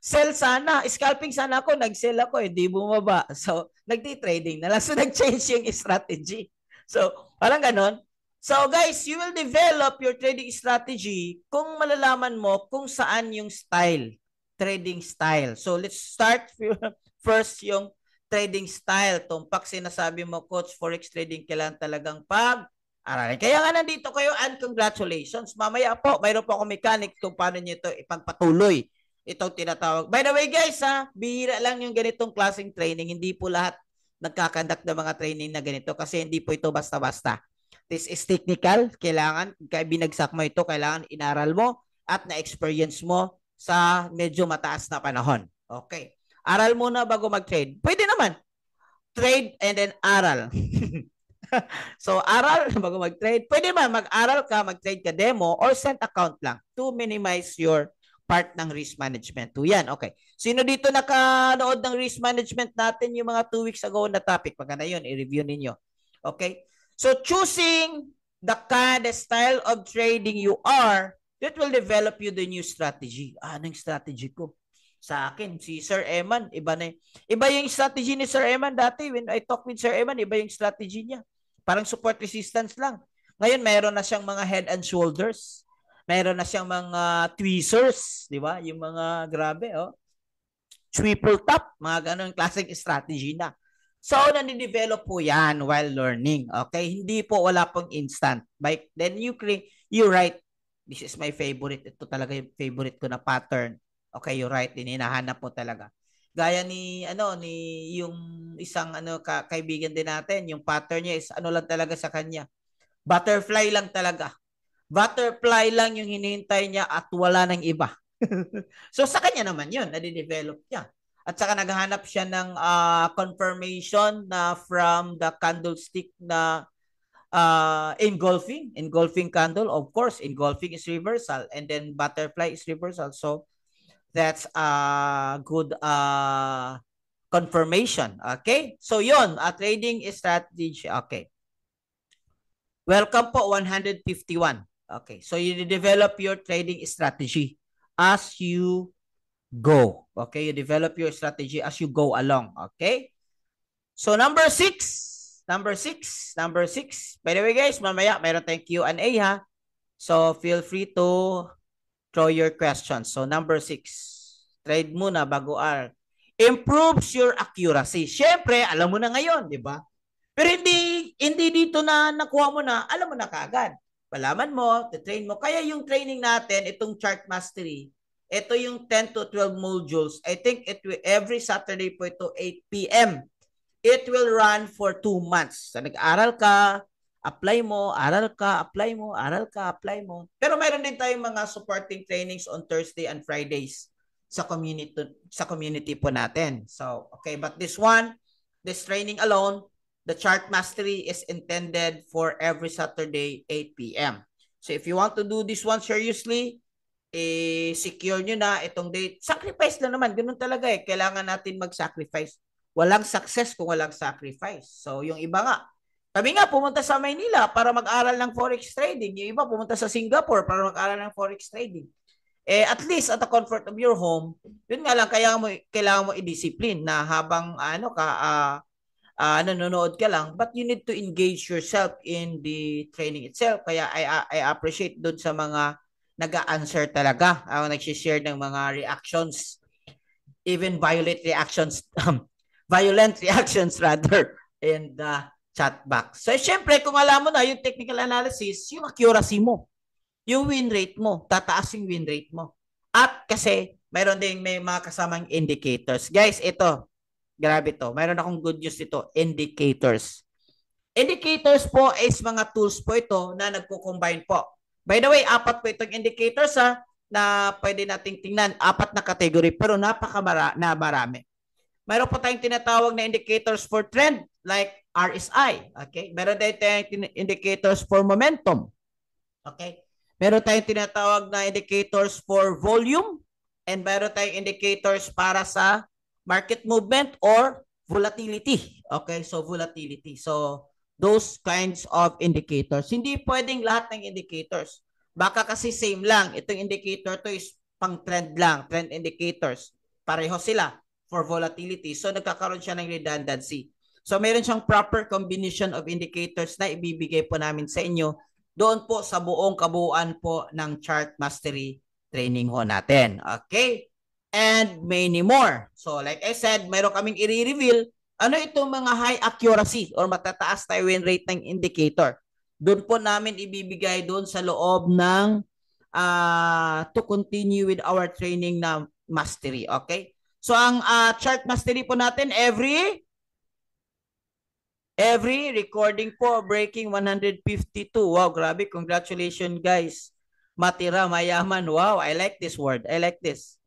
Sell sana. Scalping sana ako. Nag-sell ako. Hindi bumaba. So, nag-day trading na lang. So, nag-change yung strategy. So, parang ganon. So, guys, you will develop your trading strategy kung malalaman mo kung saan yung style. Trading style. So, let's start first yung trading style. Tumpak sinasabi mo, Coach, Forex trading kailangan talagang pag-aralin. Kaya nga nandito kayo and congratulations. Mamaya po, mayroon po akong mechanic kung paano nyo ito ipagpatuloy. Itong tinatawag. By the way guys, bihira lang yung ganitong klaseng training. Hindi po lahat nagkakandak ng mga training na ganito kasi hindi po ito basta-basta. This is technical. Kailangan, binagsak mo ito, kailangan inaral mo at na-experience mo sa medyo mataas na panahon. Okay. Aral muna bago mag-trade. Pwede naman. Trade and then aral. So, aral bago mag-trade. Pwede naman mag-aral ka, mag-trade ka demo or send account lang to minimize your part ng risk management. To yan. Okay. Sino dito nakanood ng risk management natin yung mga 2 weeks ago na topic? Pagka na yun, i-review ninyo. Okay. So, choosing the kind of style of trading you are, that will develop you the new strategy. Anong strategy ko? Sa akin, si Sir Eman, iba yung strategy ni Sir Eman dati. When I talk with Sir Eman, iba yung strategy niya. Parang support resistance lang. Ngayon, meron na siyang mga head and shoulders. Meron na siyang mga tweezers, di ba? Yung mga grabe, oh. Triple top, mga ganun klaseng strategy na. So, nanidevelop po yan while learning. Okay? Hindi po, wala pong instant. Then you write, this is my favorite. Ito talaga yung favorite ko na pattern. Okay, you write. Hinahanap mo talaga. Gaya ni yung isang kaibigan din natin, yung pattern niya is lang talaga sa kanya. Butterfly lang talaga. Butterfly lang yung hinihintay niya at wala nang iba. So sa kanya naman yun, nade-develop niya. At saka naghahanap siya ng confirmation na from the candlestick na engulfing candle. Of course, engulfing is reversal and then butterfly is reversal. So that's a good confirmation. Okay? So yun, trading strategy. Okay. Welcome po, 151. Okay. So you develop your trading strategy as you go. Okay? You develop your strategy as you go along. Okay? So number 6. By the way guys, mamaya mayroon tayong Q&A ha. So feel free to throw your questions. So number 6, trade muna bago improves your accuracy. Siyempre, alam mo na ngayon, di ba? Pero hindi dito na nakuha mo na, alam mo na kaagad. Palaman mo, train mo. Kaya yung training natin, itong chart mastery, ito yung 10 to 12 modules. I think every Saturday po ito 8 p.m. It will run for 2 months. So nag-aral ka, apply mo, aral ka, apply mo, aral ka, apply mo. Pero mayroon din tayong mga supporting trainings on Thursday and Fridays sa community po natin. So, okay, but this training alone, the chart mastery is intended for every Saturday 8 p.m. So if you want to do this one seriously, secure nyo na itong date. Sacrifice lang naman, ganun talaga eh. Kailangan natin mag-sacrifice. Walang success kung walang sacrifice. So yung iba nga, kami nga pumunta sa Maynila para mag-aral ng forex trading. Yung iba pumunta sa Singapore para mag-aral ng forex trading. At least at the comfort of your home, yun nga lang, kailangan mo i-discipline na habang nanonood ka lang, but you need to engage yourself in the training itself. Kaya I appreciate doon sa mga nag-a-answer talaga, nag-share ng mga reactions, even violent reactions rather, in the chat box. So, syempre, kung alam mo na yung technical analysis, yung accuracy mo, yung win rate mo, tataas yung win rate mo. At kasi, may mga kasamang indicators. Guys, ito, grabe to. Mayroon akong good news dito, indicators. Indicators po is mga tools po ito na nagko-combine po. By the way, 4 po itong indicators na pwede nating tingnan. 4 na category, pero marami. Mayroon po tayong tinatawag na indicators for trend, like RSI. Okay? Meron tayong indicators for momentum. Okay? Meron tayong tinatawag na indicators for volume, and meron tayong indicators para sa market movement or volatility. Okay? So, volatility. So, those kinds of indicators. Hindi pwedeng lahat ng indicators. Baka kasi same lang. Itong indicator to is pang trend lang. Trend indicators. Pareho sila for volatility. So, nagkakaroon siya ng redundancy. So, meron siyang proper combination of indicators na ibibigay po namin sa inyo doon po sa buong kabuuan po ng chart mastery training ho natin. Okay? And many more. So, like I said, mayroon kaming i-reveal ano itong mga high accuracy or matataas na win rate ng indicator. Doon po namin ibibigay doon sa loob ng to continue with our training na mastery. Okay? So, ang chart mastery po natin every recording po breaking 152. Wow, grabe. Congratulations, guys. Matira mayaman. Wow, I like this word. I like this.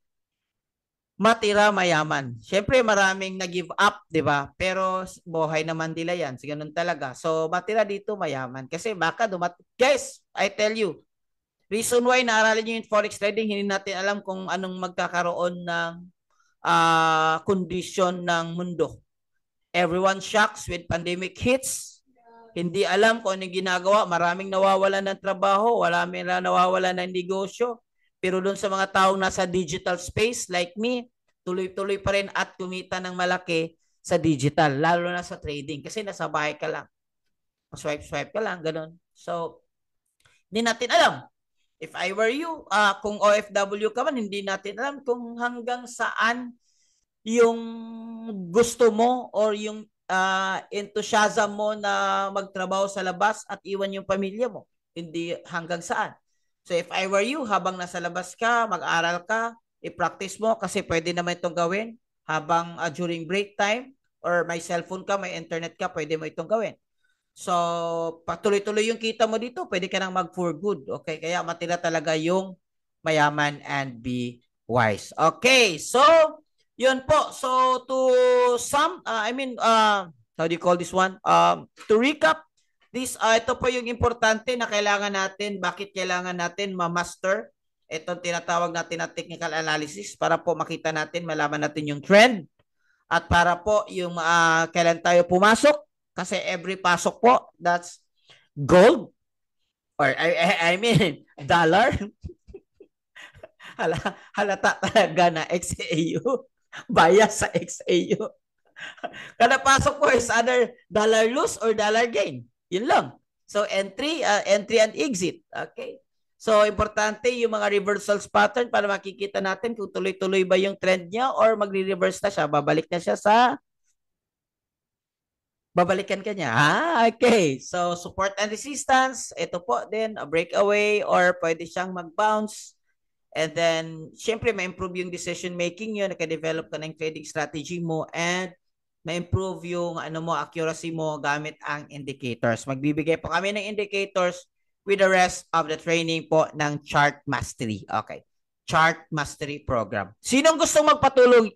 Matira mayaman. Siyempre maraming nag-give up, 'di ba? Pero buhay naman nila 'yan. So, ganun talaga. So, matira dito mayaman kasi baka guys, I tell you, reason why naaralin niyo yung forex trading, hindi natin alam kung anong magkakaroon ng condition ng mundo. Everyone shocks with pandemic hits. Hindi alam kung anong ginagawa. Maraming nawawalan ng trabaho. Maraming nawawalan ng negosyo. Pero doon sa mga taong nasa digital space like me, tuloy-tuloy pa rin at kumita ng malaki sa digital. Lalo na sa trading. Kasi nasa bahay ka lang. Swipe-swipe ka lang. Ganun. So, hindi natin alam. If I were you, kung OFW ka man, hindi natin alam kung hanggang saan yung gusto mo or yung enthusiasm mo na magtrabaho sa labas at iwan yung pamilya mo. Hindi hanggang saan. So if I were you, habang nasa labas ka, mag-aral ka, i-practice mo kasi pwede naman itong gawin habang during break time or may cellphone ka, may internet ka, pwede mo itong gawin. So, patuloy-tuloy yung kita mo dito, pwede ka nang mag-for good. Okay? Kaya matira talaga yung mayaman and be wise. Okay, so yun po. So to sum, how do you call this one? To recap, ito po yung importante na kailangan natin, bakit kailangan natin ma-master itong tinatawag natin na technical analysis para po makita natin, malaman natin yung trend at para po yung kailan tayo pumasok kasi every pasok po, that's gold or I mean dollar. Halata talaga na XAU. Bias sa XAU. Kada pasok po is either dollar loss or dollar gain. Yun lang. So entry and exit. Okay. So, importante yung mga reversals pattern para makikita natin kung tuloy-tuloy ba yung trend niya or magre-reverse na siya. Babalik na siya sa babalikan ka niya. Okay. So, support and resistance. Ito po din, a breakaway or pwede siyang mag-bounce. And then, syempre, ma-improve yung decision making nyo, naka-develop ka ng trading strategy mo, and ma-improve yung accuracy mo gamit ang indicators. Magbibigay po kami ng indicators with the rest of the training po ng Chart Mastery. Okay. Chart Mastery Program. Sinong gustong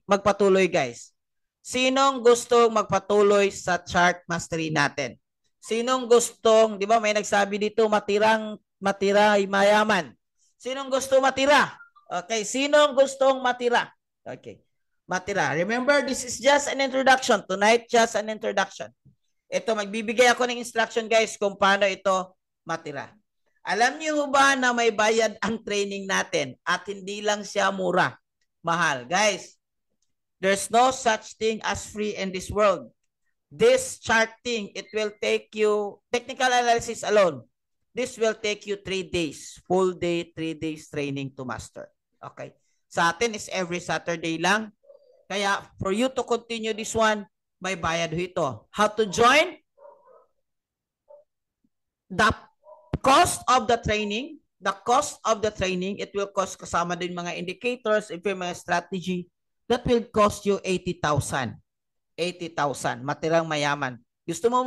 magpatuloy guys? Sinong gustong magpatuloy sa Chart Mastery natin? Sinong gustong, di ba may nagsabi dito, matira ay mayaman. Sinong gusto matira? Okay, sinong gustong matira? Okay, matira. Remember, this is just an introduction. Tonight, just an introduction. Ito, magbibigay ako ng instruction guys kung paano ito matira. Alam niyo ba na may bayad ang training natin at hindi lang siya mura, mahal. Guys, there's no such thing as free in this world. This charting, it will take you, technical analysis alone, this will take you 3 days, full day, 3 days training to master. Okay. Sa atin is every Saturday lang. Kaya for you to continue this one, may bayad ito. How to join? The cost of the training, it will cost kasama din mga indicators, if yung mga strategy, that will cost you 80,000. 80,000. Matirang mayaman. Gusto mo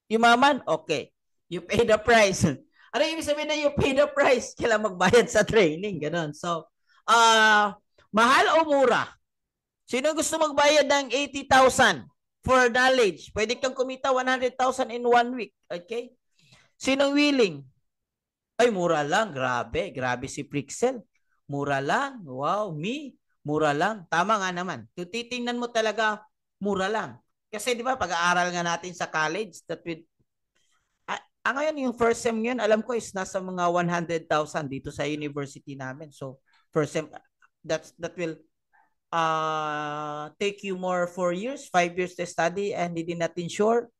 yumaman? Okay. You pay the price. Ano ibig sabihin na you pay the price? Kailangan magbayad sa training. Ganon. So, mahal o mura? Sino gusto magbayad ng 80,000 for knowledge? Pwede kang kumita 100,000 in 1 week. Okay? Sinong willing? Ay, mura lang. Grabe. Grabe si Prixel. Mura lang. Wow, me. Mura lang. Tama nga naman. Kung titingnan mo talaga, mura lang. Kasi di ba, pag-aaral nga natin sa college, that with ngayon, yung first sem yun, alam ko is nasa mga 100,000 dito sa university namin. So, first sem, that will take you more 4 years, 5 years to study and hindi natin sure.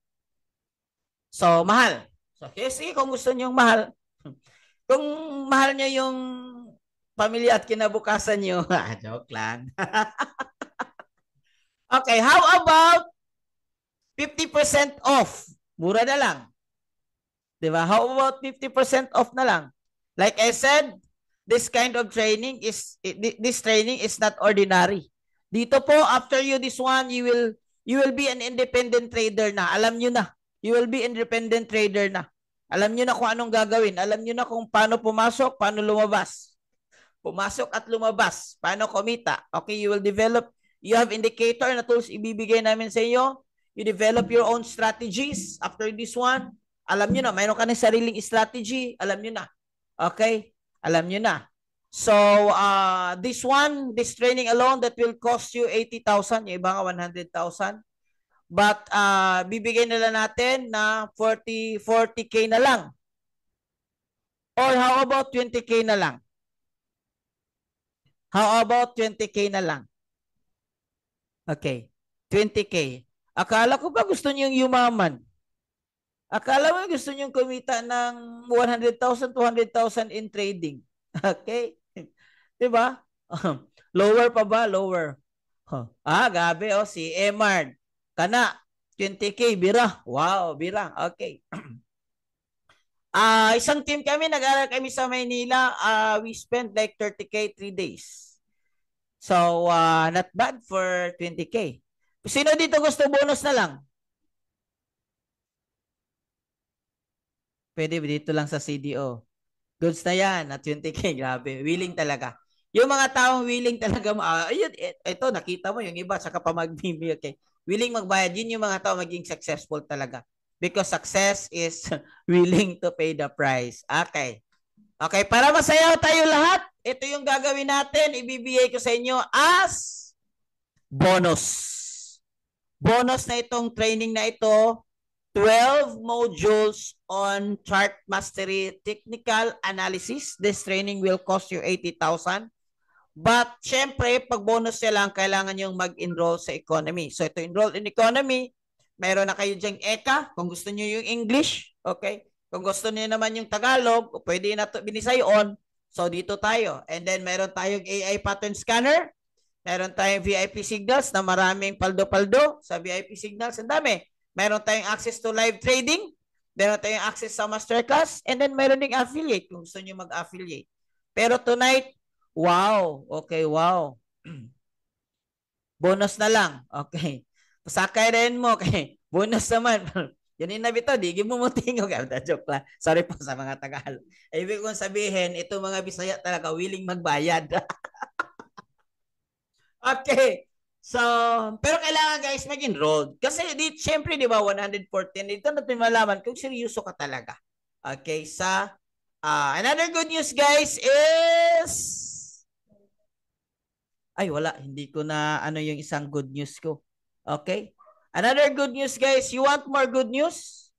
So, mahal. So, sige, kung gusto nyo mahal, kung mahal nyo yung pamilya at kinabukasan nyo, joke lang. Okay, how about 50% off? Mura na lang. Diba? How about 50% off na lang? Like I said, this kind of training is not ordinary. Dito po, after you this one, you will be an independent trader na. Alam nyo na. You will be independent trader na. Alam nyo na kung anong gagawin. Alam nyo na kung paano pumasok, paano lumabas. Pumasok at lumabas. Paano kumita. Okay, you will develop. You have indicator na tools ibibigay namin sa inyo. You develop your own strategies. After this one, alam nyo na, mayroon ka ng sariling strategy. Alam nyo na. Okay? Alam nyo na. So, this training alone, that will cost you 80,000. Yung iba nga 100,000. But, bibigay nila natin na 40K na lang. Or how about 20K na lang? How about 20K na lang? Okay. 20K. Akala ko ba gusto niyo yung yumaman? Akala mo gusto nyo kumita ng 100,000, 200,000 in trading. Okay? Diba? Lower pa ba? Lower. Gabi. Si Emard. Kana. 20K. Bira. Wow, bira. Okay. Isang team kami. Nag-aral kami sa Maynila. We spent like 30K 3 days. So, not bad for 20K. Sino dito gusto bonus na lang? Pwede dito lang sa CDO. Goods na yan at 20K. Grabe. Willing talaga. Yung mga taong willing talaga. Ayun, ito, nakita mo yung iba. Saka pa mag-BB. Okay. Willing magbayad. Yun yung mga tao maging successful talaga. Because success is willing to pay the price. Okay. Okay. Para masayaw tayo lahat, ito yung gagawin natin. Ibibigay ko sa inyo as bonus. Bonus na itong training na ito. 12 modules on chart mastery technical analysis. This training will cost you 80,000. But syempre, pag bonus nyo lang, kailangan yung mag-enroll sa economy. So ito, enroll in economy. Meron na kayo dyang ECA kung gusto nyo yung English. Okay? Kung gusto niyo naman yung Tagalog, pwede na to binisayon. So dito tayo. And then meron tayong AI pattern scanner. Meron tayong VIP signals na maraming paldo-paldo sa VIP signals. Ang dami. Meron tayong access to live trading. Meron tayong access sa masterclass. And then meron ding affiliate kung gusto niyo mag-affiliate. Pero tonight, wow. Okay, wow. Bonus na lang. Okay. Pasakay rin mo. Okay. Bonus naman. Yan yung nabito, di mo tingog. Joke lang. Sorry po sa mga Tagalog. Ibig kong sabihin, ito mga Bisaya talaga willing magbayad. Okay. So, pero kailangan guys mag-enroll. Kasi syempre, di ba, 114. Dito natin malaman kung seryoso ka talaga. Okay. Another good news guys is... Ay, wala. Hindi ko na ano yung isang good news ko. Okay. Another good news, guys. You want more good news?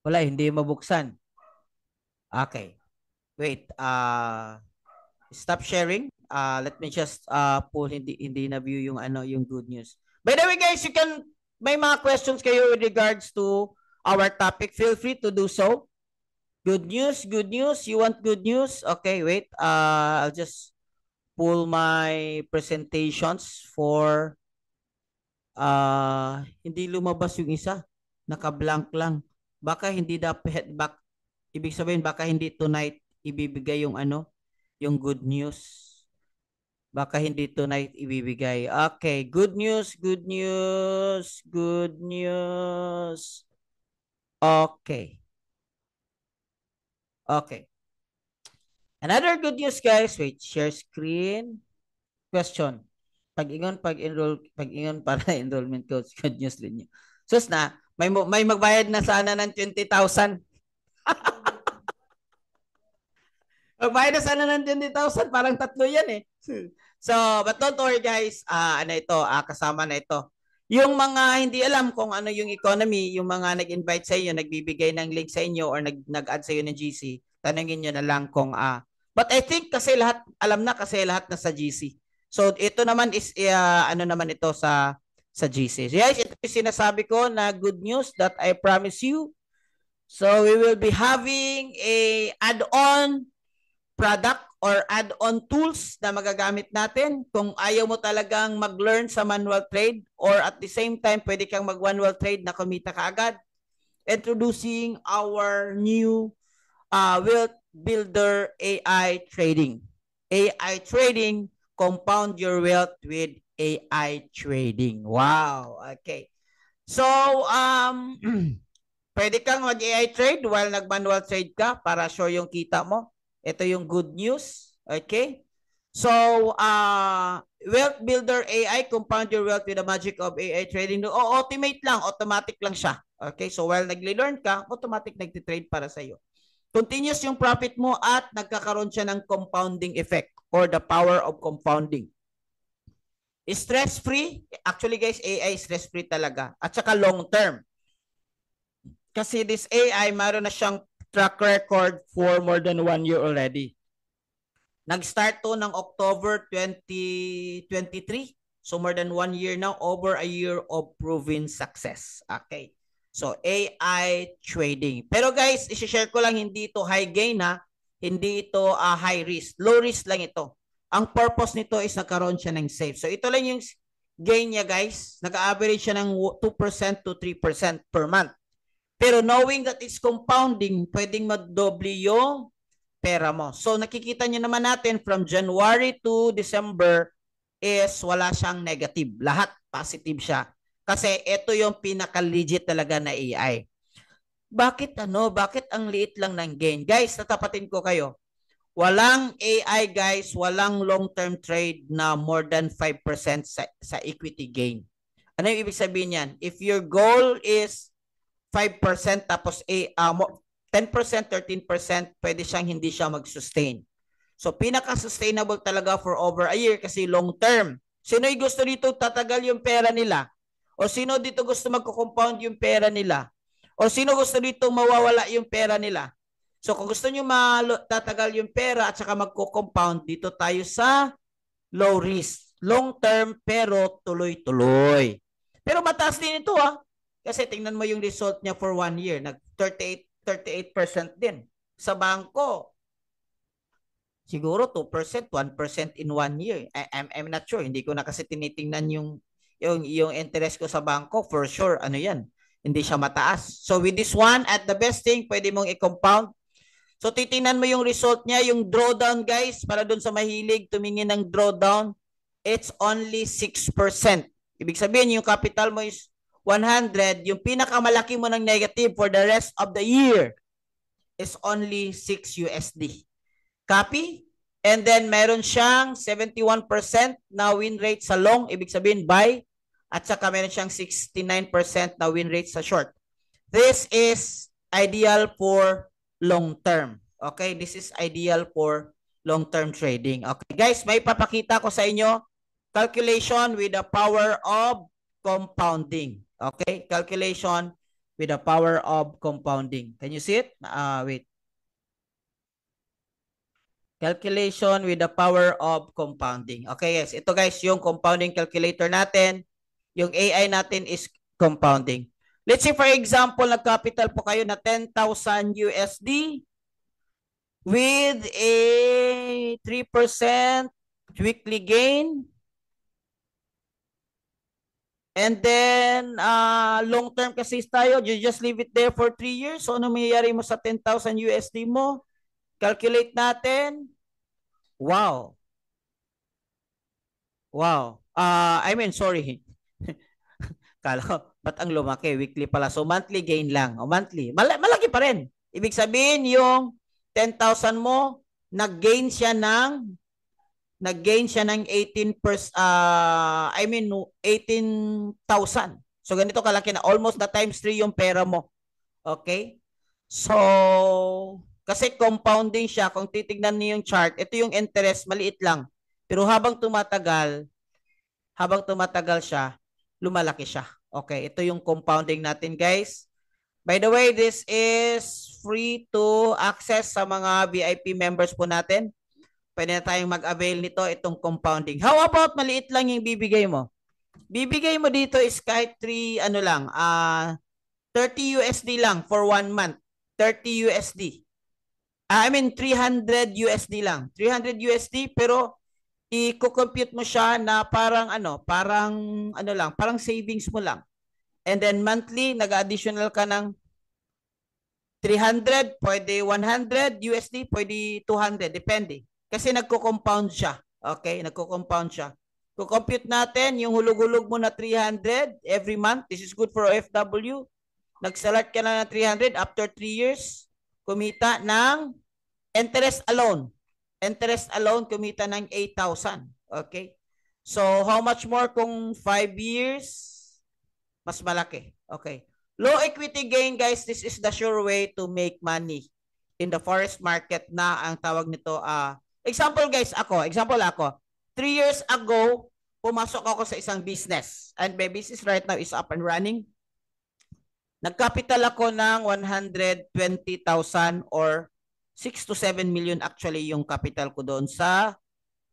Wala, hindi mabuksan. Okay. Wait. Stop sharing. Let me just pull hindi na view yung yung good news. By the way, guys, may mga questions kayo with regards to our topic. Feel free to do so. Good news, good news. You want good news? Okay, wait. I'll just pull my presentations for hindi lumabas yung isa. Naka-blank lang. Baka hindi dapat ibig sabihin baka hindi tonight ibibigay yung yung good news. Baka hindi tonight ibibigay. Okay, good news, good news, good news. Okay. Okay. Another good news, guys. Wait, share screen. Question. Pag-ingon para enrollment coach. Good news din niyo. Sus na, may magbayad na sana ng 20,000. Magbayad na sana ng 20,000. Parang tatlo yan eh. So, but don't worry guys. Kasama na ito. Yung mga hindi alam kung ano yung economy, yung mga nag-invite sa inyo, nagbibigay ng link sa inyo or nag-add sa inyo ng GC, tanungin nyo na lang kung but I think kasi alam na kasi lahat na sa GC. So ito naman is naman ito sa GC. So guys, ito yung sinasabi ko na good news that I promise you. So we will be having a add-on product or add-on tools na magagamit natin. Kung ayaw mo talagang mag-learn sa manual trade or at the same time pwede kang mag-manual trade na kumita ka agad, introducing our new Wealth Builder AI Trading. AI Trading, compound your wealth with AI Trading. Wow. Okay. So, pwede kang mag-AI trade while nag-manual trade ka para sure yung kita mo. Ito yung good news. Okay? So, Wealth Builder AI, compound your wealth with the magic of AI trading. Automate lang, automatic lang siya. Okay? So, while nagli-learn ka, automatic nagtitrade para sa'yo. Continuous yung profit mo at nagkakaroon siya ng compounding effect or the power of compounding. Stress-free. Actually, guys, AI stress-free talaga. At saka long-term. Kasi this AI, mayroon na siyang track record for more than 1 year already. Nag-start to ng October 2023. So more than 1 year now, over a year of proven success. Okay. So AI trading. Pero guys, i-share ko lang, hindi ito high gain ha. Hindi ito high risk. Low risk lang ito. Ang purpose nito is nagkaroon siya ng safe. So ito lang yung gain niya guys. Nag-average siya ng 2% to 3% per month. Pero knowing that it's compounding, pwedeng madoble yung pera mo. So nakikita nyo naman natin from January to December is wala siyang negative. Lahat positive siya. Kasi ito yung pinaka-legit talaga na AI. Bakit ang liit lang ng gain? Guys, tatapatin ko kayo. Walang AI guys, walang long-term trade na more than 5% sa equity gain. Ano yung ibig sabihin yan? If your goal is 5% tapos 10%, 13%, pwede siyang hindi siya mag-sustain. So, pinaka-sustainable talaga for over a year kasi long-term. Sino'y gusto dito tatagal yung pera nila? O sino dito gusto magko-compound yung pera nila? O sino gusto dito mawawala yung pera nila? So, kung gusto nyo tatagal yung pera at saka magko-compound, dito tayo sa low risk. Long-term pero tuloy-tuloy. Pero mataas din ito Kasi tingnan mo yung result niya for 1 year. Nag 38% din. Sa bangko, siguro 2%, 1% in 1 year. I'm not sure. Hindi ko na kasi tinitingnan yung interest ko sa bangko. For sure, ano yan? Hindi siya mataas. So with this one, at the best thing, pwede mong i-compound. So titingnan mo yung result niya, yung drawdown guys, para dun sa mahilig tumingin ng drawdown, it's only 6%. Ibig sabihin, yung capital mo is 100, yung pinakamalaki mo ng negative for the rest of the year is only 6 USD. Copy? And then meron siyang 71% na win rate sa long, ibig sabihin buy, at saka meron siyang 69% na win rate sa short. This is ideal for long term. Okay, this is ideal for long-term trading. Okay, guys, may papakita ko sa inyo calculation with the power of compounding. Okay, calculation with the power of compounding. Can you see it? Wait. Calculation with the power of compounding. Okay, yes. Ito guys, yung compounding calculator natin. Yung AI natin is compounding. Let's say for example, nag-capital po kayo na 10,000 USD with a 3% weekly gain. And then, long term kasi tayo, you just leave it there for 3 years. So, ano mayayari mo sa 10,000 USD mo? Calculate natin. Wow. Wow. Sorry. Kala ko, ba't ang lumaki? Weekly pala. So, monthly gain lang. O monthly. Malaki pa rin. Ibig sabihin, yung 10,000 mo, nag-gain siya ng 18,000. So, ganito kalaki na. Almost na times 3 yung pera mo. Okay? So, kasi compounding siya. Kung titignan niyo yung chart, ito yung interest, maliit lang. Pero habang tumatagal siya, lumalaki siya. Okay, ito yung compounding natin, guys. By the way, this is free to access sa mga VIP members po natin. Pwede na tayong mag-avail nito, itong compounding. How about maliit lang yung bibigay mo? Bibigay mo dito is kahit 30 USD lang for 1 month. 30 USD. 300 USD lang. 300 USD pero i-compute mo siya na parang parang savings mo lang. And then monthly, nag-additional ka ng 300, pwede 100 USD, pwede 200, depende. Kasi nagko-compound siya. Okay, nagko-compound siya. Kukompute natin yung hulog-hulog mo na 300 every month. This is good for OFW. Nag-select ka na ng 300 after 3 years, kumita ng interest alone. Interest alone, kumita ng 8,000. Okay? So, how much more kung 5 years? Mas malaki. Okay. Low equity gain, guys, this is the sure way to make money in the forex market na ang tawag nito. Example, guys, example ako. 3 years ago, pumasok ako sa isang business. And my business right now is up and running. Nag-capital ako ng 120,000 or 6 to 7 million actually yung capital ko doon sa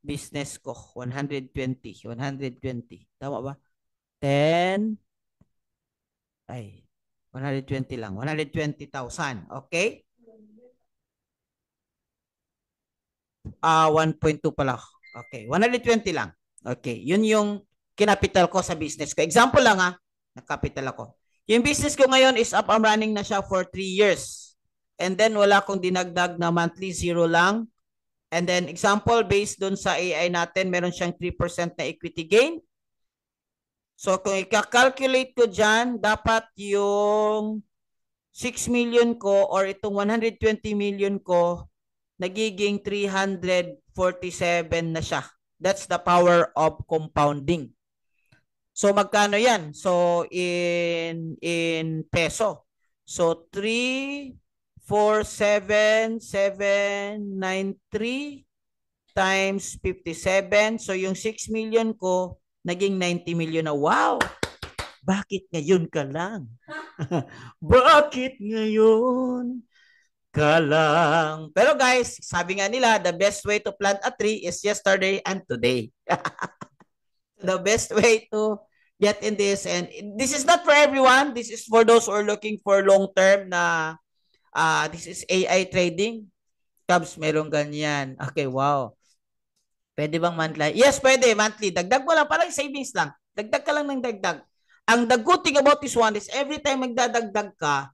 business ko. 120. Tama ba? 10. 120 lang. 120,000. Okay? 1.2 pala. Okay. 120 lang. Okay. Yun yung kinapital ko sa business ko. Example lang nag-capital ako. Yung business ko ngayon is up and running na siya for 3 years. And then wala akong dinagdag na monthly, 0 lang. And then example, based dun sa AI natin, meron siyang 3% na equity gain. So kung i-calculate ko dyan, dapat yung 6 million ko or itong 120 million ko, nagiging 347 na siya. That's the power of compounding. So magkano yan? So in peso. So 347,793 times 57. So yung 6 million ko, naging 90 million na. Wow! Bakit ngayon ka lang? Bakit ngayon ka lang? Pero guys, sabi nga nila, the best way to plant a tree is yesterday and today. The best way to get in this, and this is not for everyone. This is for those who are looking for long term na this is AI trading. Cubs, meron ganyan. Okay, wow. Pwede bang monthly? Yes, pwede, monthly. Dagdag mo lang, parang savings lang. Dagdag ka lang ng dagdag. Ang the good thing about this one is every time magdadagdag ka,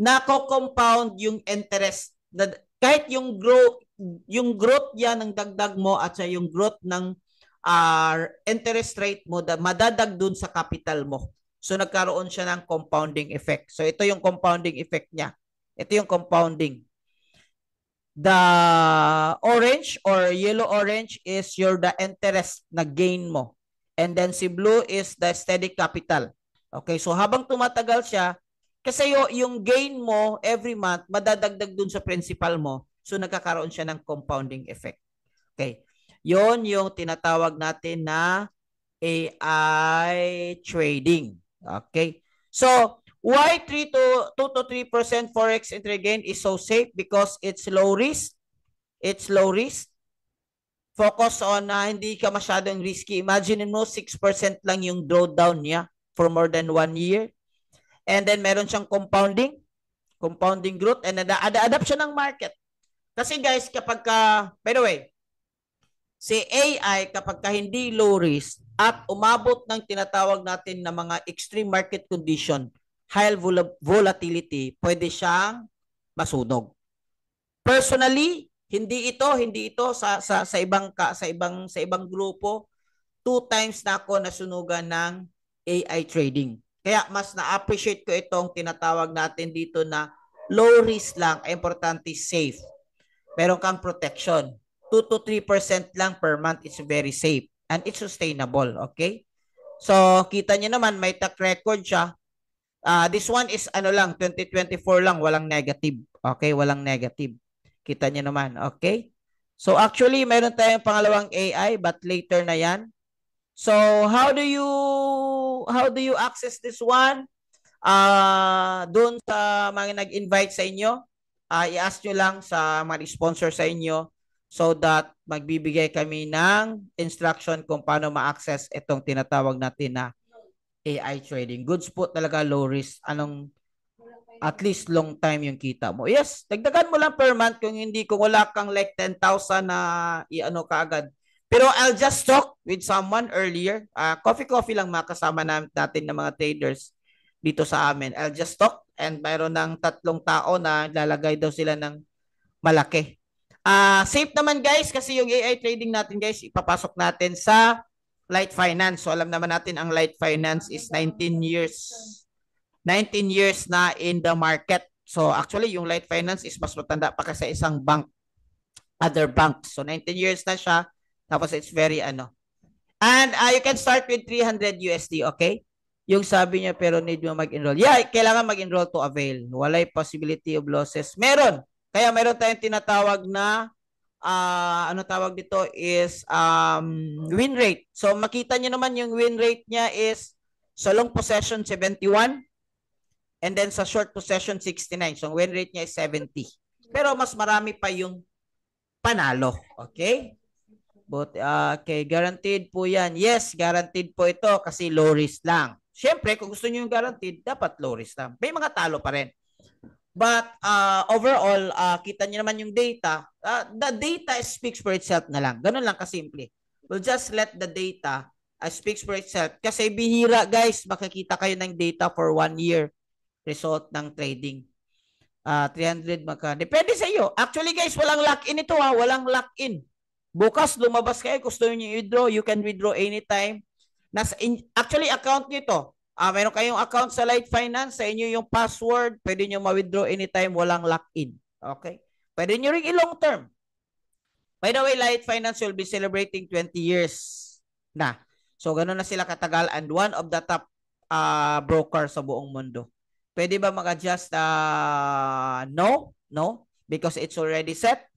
nako-compound yung interest. Kahit yung growth yan ng dagdag mo at sa yung growth ng interest rate mo, madadag dun sa capital mo. So nagkaroon siya ng compounding effect. So ito yung compounding effect niya. Ito yung compounding. The orange or yellow-orange is the interest na gain mo. And then si blue is the steady capital. Okay, so habang tumatagal siya, kasi yung gain mo every month, madadagdag dun sa principal mo. So nagkakaroon siya ng compounding effect. Okay, yon yung tinatawag natin na AI trading. Okay, so why 2 to 3% forex interest gain is so safe? Because it's low risk. It's low risk. Focus on hindi ka masyadong risky. Imagine mo 6% lang yung drawdown niya for more than 1 year. And then meron siyang compounding growth, and adapt siya ng market. Kasi guys, kapag by the way, si AI kapag hindi low risk at umabot ng tinatawag natin na mga extreme market condition, high volatility, pwede siyang masunog. Personally, hindi ito sa ibang grupo. 2 times na ako nasunugan ng AI trading. Kaya mas na-appreciate ko itong tinatawag natin dito na low risk lang, importante safe. Meron kang protection. 2 to 3% lang per month is very safe and it's sustainable, okay? So, kita niyo naman may track record siya. This one is 2024 lang, walang negative. Okay, walang negative. Kita niyo naman, okay? So, actually, meron tayong pangalawang AI but later na yan. So, how do you access this one? Doon sa mga nag-invite sa inyo, i-ask nyo lang sa mga sponsor sa inyo so that magbibigay kami ng instruction kung paano ma-access itong tinatawag natin na AI trading. Goods po talaga, low risk. At least long time yung kita mo. Yes, dagdagan mo lang per month kung wala kang like 10,000 na kaagad. Pero I'll just talk with someone earlier. Coffee lang makasama natin ng mga traders dito sa amin. I'll just talk and mayroon ng 3 tao na lalagay daw sila ng malaki. Safe naman guys kasi yung AI trading natin guys, ipapasok natin sa Light Finance. So alam naman natin ang Light Finance is 19 years na in the market. So actually yung Light Finance is mas matanda pa kasi isang bank, other banks. So 19 years na siya. Tapos it's very And you can start with 300 USD, okay? Yung sabi niya, pero need mo mag-enroll. Yeah, kailangan mag-enroll to avail. Walay possibility of losses. Meron. Kaya meron tayong tinatawag na tawag dito is win rate. So makita niyo naman yung win rate niya is sa long possession 71 and then sa short possession 69. So win rate niya is 70. Pero mas marami pa yung panalo. Okay? But, okay, guaranteed po yan. Yes, guaranteed po ito kasi low risk lang. Siyempre, kung gusto niyo yung guaranteed, dapat low risk lang. May mga talo pa rin. But overall, kita niyo naman yung data. The data speaks for itself na lang. Ganun lang kasimple. We'll just let the data speaks for itself. Kasi bihira, guys, makikita kayo ng data for 1 year result ng trading. 300 depende sa iyo. Actually, guys, walang lock-in ito ha. Walang lock-in. Bukas lumabas kayo, gusto niyo i-withdraw, you can withdraw anytime. Actually, account niyo ito. Meron kayong account sa Light Finance, sa inyo yung password, pwede niyo ma-withdraw anytime, walang lock-in. Okay? Pwede niyo rin i-long term. By the way, Light Finance will be celebrating 20 years na. So, ganun na sila katagal and one of the top broker sa buong mundo. Pwede ba mag-adjust? No. Because it's already set.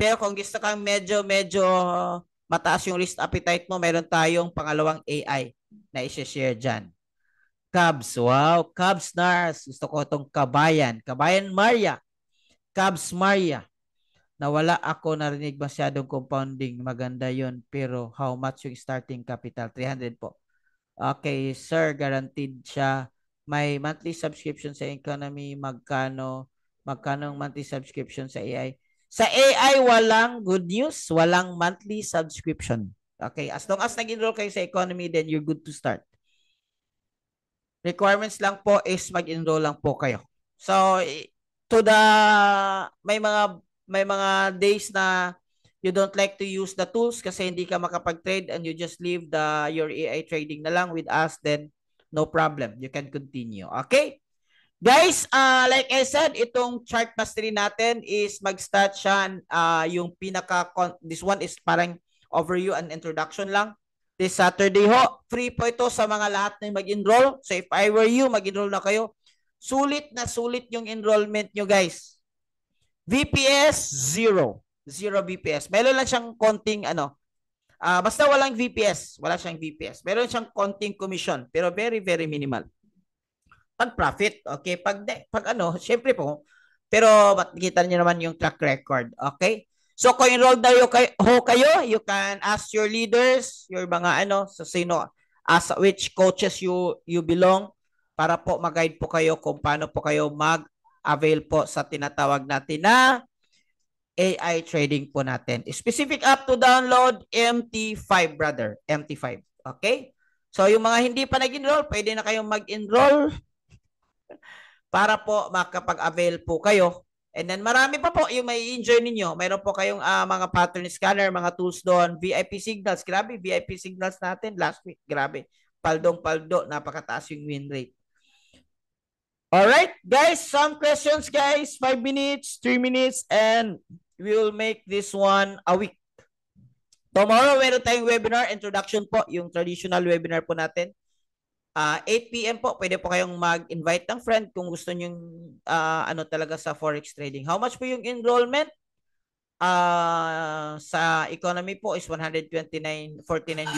Pero kung gusto kang medyo mataas yung risk appetite mo, meron tayong pangalawang AI na i-share dyan. Cubs. Wow. Cubs Nars. Gusto ko itong Kabayan. Kabayan Maria. Cubs Maria. Nawala ako, narinig masyadong compounding. Maganda yun. Pero how much yung starting capital? 300 po. Okay, sir, guaranteed siya. May monthly subscription sa economy, magkano ang monthly subscription sa AI? Sa AI, walang good news, walang monthly subscription. Okay, as long as nag-enroll kayo sa economy, then you're good to start. Requirements lang po is mag-enroll lang po kayo. So, to the, may mga days na you don't like to use the tools kasi hindi ka makapag-trade and you just leave your AI trading na lang with us, then no problem. You can continue. Okay? Guys, like I said, itong chart mastery natin is mag-start siya yung this one is parang overview and introduction lang. This Saturday ho, free po ito sa mga lahat na mag-enroll. So if I were you, mag-enroll na kayo. Sulit na sulit yung enrollment nyo guys. VPS, zero. Zero VPS. Meron lang siyang konting basta walang VPS. Wala siyang VPS. Meron siyang konting commission pero very, very minimal. Profit, okay? Pag syempre po, pero makikita niyo naman yung track record, okay? So kung enrolled na kayo, you can ask your leaders, your mga sa sino, as which coaches you belong para po mag-guide po kayo kung paano po kayo mag-avail po sa tinatawag natin na AI trading po natin. Specific app to download, MT5 brother, MT5, okay? So yung mga hindi pa nag-enroll, pwede na kayong mag-enroll para po makapag-avail po kayo. And then marami pa po yung may enjoy ninyo. Mayroon po kayong mga pattern scanner, mga tools doon, VIP signals. Grabe, VIP signals natin last week. Grabe. Paldong-paldo, napakataas yung win rate. Alright, guys, some questions, guys. 5 minutes, 3 minutes, and we will make this one a week. Tomorrow, meron tayong webinar, introduction po, yung traditional webinar po natin. 8 p.m. po, pwede po kayong mag-invite ng friend kung gusto nyo talaga sa forex trading. How much po yung enrollment? Sa economy po is 129.49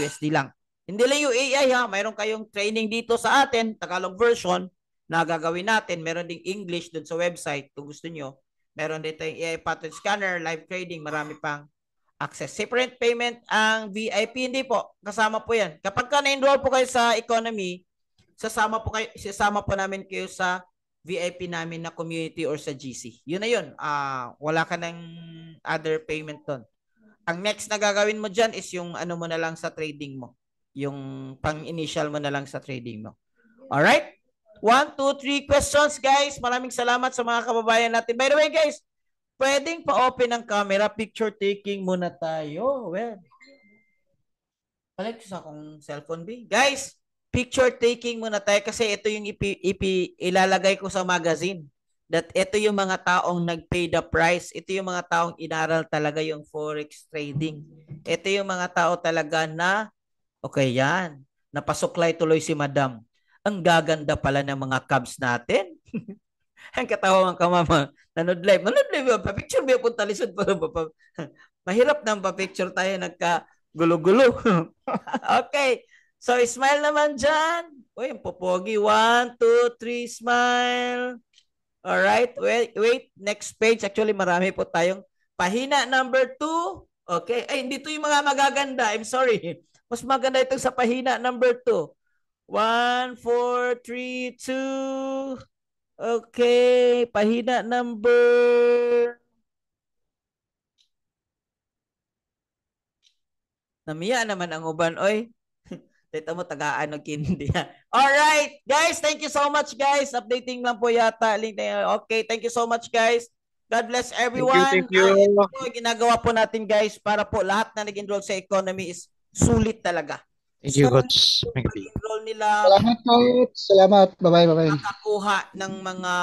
USD lang. Hindi lang yung AI ha, mayroon kayong training dito sa atin, Tagalog version na gagawin natin. Meron ding English dun sa website kung gusto nyo. Meron dito yung AI pattern scanner, live trading, marami pang access. Separate payment ang VIP, hindi po. Kasama po yan. Kapag ka na-enroll po kayo sa economy, sasama po namin kayo sa VIP namin na community or sa GC. Yun na yun. Wala ka ng other payment doon. Ang next na gagawin mo dyan is yung mo na lang sa trading mo. Yung pang-initial mo na lang sa trading mo. Alright? 1, 2, 3 questions, guys. Maraming salamat sa mga kababayan natin. By the way, guys, pwedeng pa-open ang camera. Picture taking muna tayo. Well, balik sa akong cellphone, B. Guys, picture taking muna tayo kasi ito yung ilalagay ko sa magazine. That ito yung mga taong nag-pay the price. Ito yung mga taong inaral talaga yung forex trading. Ito yung mga tao talaga na, okay yan, napasuklay tuloy si madam. Ang gaganda pala ng mga Cubs natin. Ang katawa ka mama. Nanood live. Pa-picture mo punta lisod pa. Mahirap nang pa-picture tayo nagka-gulo-gulo. Okay. So, smile naman dyan. Uy, popogi. 1, 2, 3, smile. Alright. Wait. Next page. Actually, marami po tayong pahina number 2. Okay. Ay, hindi to yung mga magaganda. I'm sorry. Mas maganda itong sa pahina number 2. 1, 4, 3, 2. Okay, pahina number. Namiya naman ang uban, oy. Dito mo tagaan og kindi. All right, guys, thank you so much, guys. Updating lang po yata. Okay, thank you so much, guys. God bless everyone. Thank you. Ito po ginagawa po natin, guys, para po lahat na nag-enroll sa economy is sulit talaga. Thank you, Coach. Enroll nila. Salamat, Coach. Salamat. Bye-bye. Nakakuha ng mga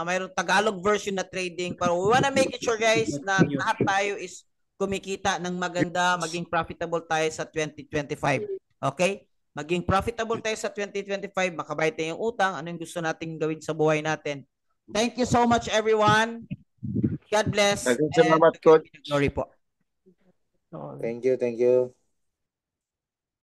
mayroong Tagalog version na trading. Pero we wanna make it sure, guys, na lahat tayo is kumikita ng maganda, maging profitable tayo sa 2025. Okay? Maging profitable tayo sa 2025, makabayad tayo yung utang, ano yung gusto nating gawin sa buhay natin. Thank you so much, everyone. God bless. Salamat, Coach. Glory po. Thank you.